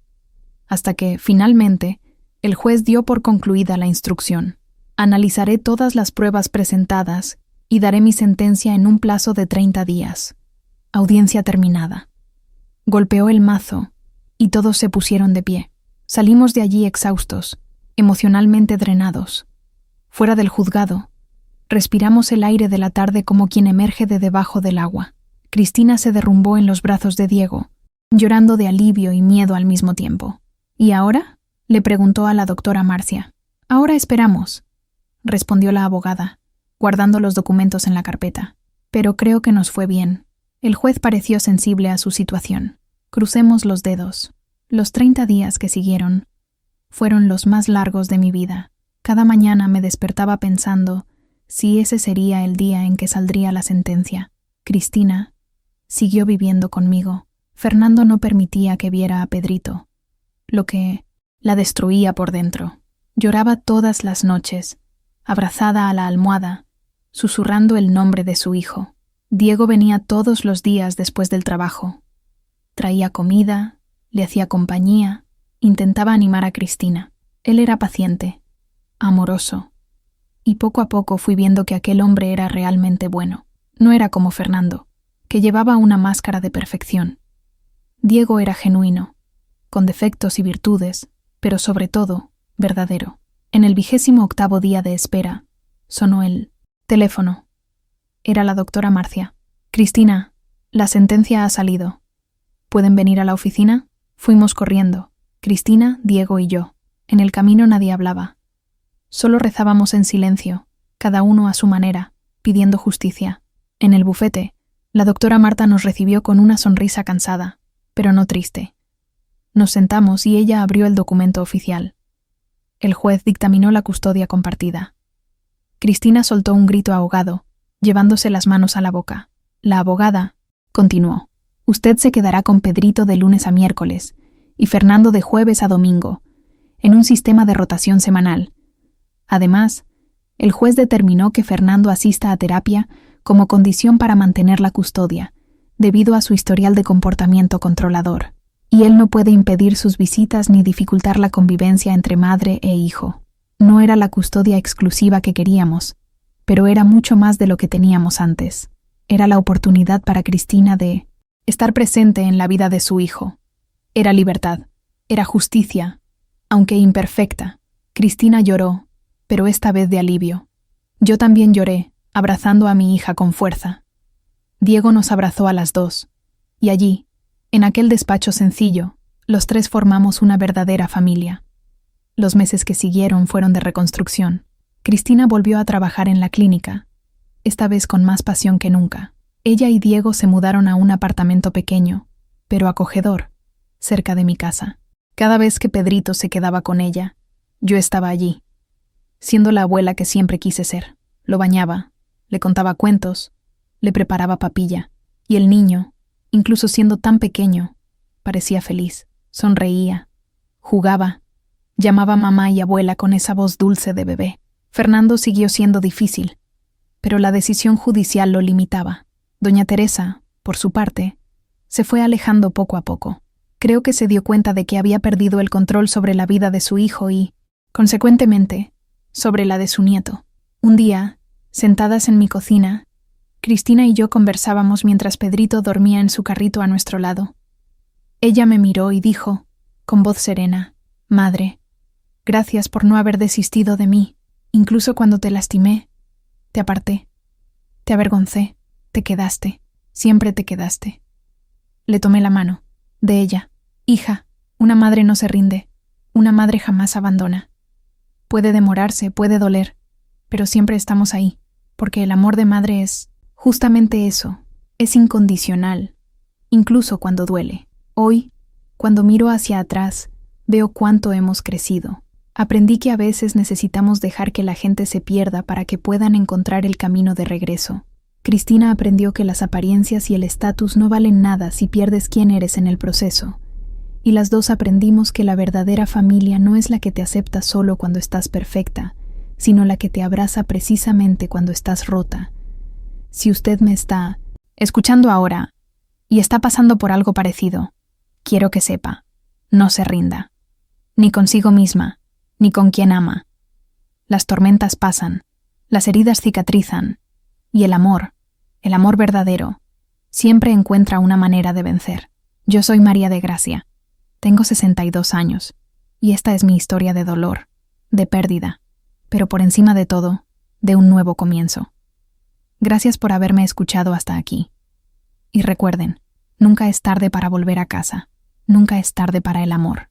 Hasta que, finalmente, el juez dio por concluida la instrucción. Analizaré todas las pruebas presentadas y daré mi sentencia en un plazo de 30 días. Audiencia terminada. Golpeó el mazo y todos se pusieron de pie. Salimos de allí exhaustos, emocionalmente drenados. Fuera del juzgado, respiramos el aire de la tarde como quien emerge de debajo del agua. Cristina se derrumbó en los brazos de Diego, llorando de alivio y miedo al mismo tiempo. ¿Y ahora?, le preguntó a la doctora Marcia. Ahora esperamos, respondió la abogada, guardando los documentos en la carpeta. Pero creo que nos fue bien. El juez pareció sensible a su situación. Crucemos los dedos. Los 30 días que siguieron fueron los más largos de mi vida. Cada mañana me despertaba pensando si ese sería el día en que saldría la sentencia. Cristina siguió viviendo conmigo. Fernando no permitía que viera a Pedrito, lo que la destruía por dentro. Lloraba todas las noches, abrazada a la almohada, susurrando el nombre de su hijo. Diego venía todos los días después del trabajo. Traía comida, le hacía compañía, intentaba animar a Cristina. Él era paciente, amoroso, y poco a poco fui viendo que aquel hombre era realmente bueno. No era como Fernando, que llevaba una máscara de perfección. Diego era genuino, con defectos y virtudes, pero sobre todo, verdadero. En el 28º día de espera, sonó el teléfono. Era la doctora Marcia. Cristina, la sentencia ha salido. ¿Pueden venir a la oficina? Fuimos corriendo, Cristina, Diego y yo. En el camino nadie hablaba. Solo rezábamos en silencio, cada uno a su manera, pidiendo justicia. En el bufete, la doctora Marta nos recibió con una sonrisa cansada, pero no triste. Nos sentamos y ella abrió el documento oficial. El juez dictaminó la custodia compartida. Cristina soltó un grito ahogado, llevándose las manos a la boca. La abogada continuó. Usted se quedará con Pedrito de lunes a miércoles y Fernando de jueves a domingo, en un sistema de rotación semanal. Además, el juez determinó que Fernando asista a terapia como condición para mantener la custodia, debido a su historial de comportamiento controlador, y él no puede impedir sus visitas ni dificultar la convivencia entre madre e hijo. No era la custodia exclusiva que queríamos, pero era mucho más de lo que teníamos antes. Era la oportunidad para Cristina de estar presente en la vida de su hijo. Era libertad, era justicia, aunque imperfecta. Cristina lloró, pero esta vez de alivio. Yo también lloré, abrazando a mi hija con fuerza. Diego nos abrazó a las dos, y allí, en aquel despacho sencillo, los tres formamos una verdadera familia. Los meses que siguieron fueron de reconstrucción. Cristina volvió a trabajar en la clínica, esta vez con más pasión que nunca. Ella y Diego se mudaron a un apartamento pequeño, pero acogedor, cerca de mi casa. Cada vez que Pedrito se quedaba con ella, yo estaba allí, siendo la abuela que siempre quise ser. Lo bañaba, le contaba cuentos, le preparaba papilla, y el niño, incluso siendo tan pequeño, parecía feliz, sonreía, jugaba, llamaba mamá y abuela con esa voz dulce de bebé. Fernando siguió siendo difícil, pero la decisión judicial lo limitaba. Doña Teresa, por su parte, se fue alejando poco a poco. Creo que se dio cuenta de que había perdido el control sobre la vida de su hijo y, consecuentemente, sobre la de su nieto. Un día, sentadas en mi cocina, Cristina y yo conversábamos mientras Pedrito dormía en su carrito a nuestro lado. Ella me miró y dijo, con voz serena, «Madre, Gracias por no haber desistido de mí, incluso cuando te lastimé, te aparté, te avergoncé, te quedaste, siempre te quedaste. Le tomé la mano, de ella. Hija, una madre no se rinde, una madre jamás abandona. Puede demorarse, puede doler, pero siempre estamos ahí, porque el amor de madre es justamente eso, es incondicional, incluso cuando duele. Hoy, cuando miro hacia atrás, veo cuánto hemos crecido. Aprendí que a veces necesitamos dejar que la gente se pierda para que puedan encontrar el camino de regreso. Cristina aprendió que las apariencias y el estatus no valen nada si pierdes quién eres en el proceso. Y las dos aprendimos que la verdadera familia no es la que te acepta solo cuando estás perfecta, sino la que te abraza precisamente cuando estás rota. Si usted me está escuchando ahora y está pasando por algo parecido, quiero que sepa, no se rinda, ni consigo misma, ni con quien ama. Las tormentas pasan, las heridas cicatrizan, y el amor verdadero, siempre encuentra una manera de vencer. Yo soy María de Gracia, tengo 62 años, y esta es mi historia de dolor, de pérdida, pero por encima de todo, de un nuevo comienzo. Gracias por haberme escuchado hasta aquí. Y recuerden, nunca es tarde para volver a casa, nunca es tarde para el amor.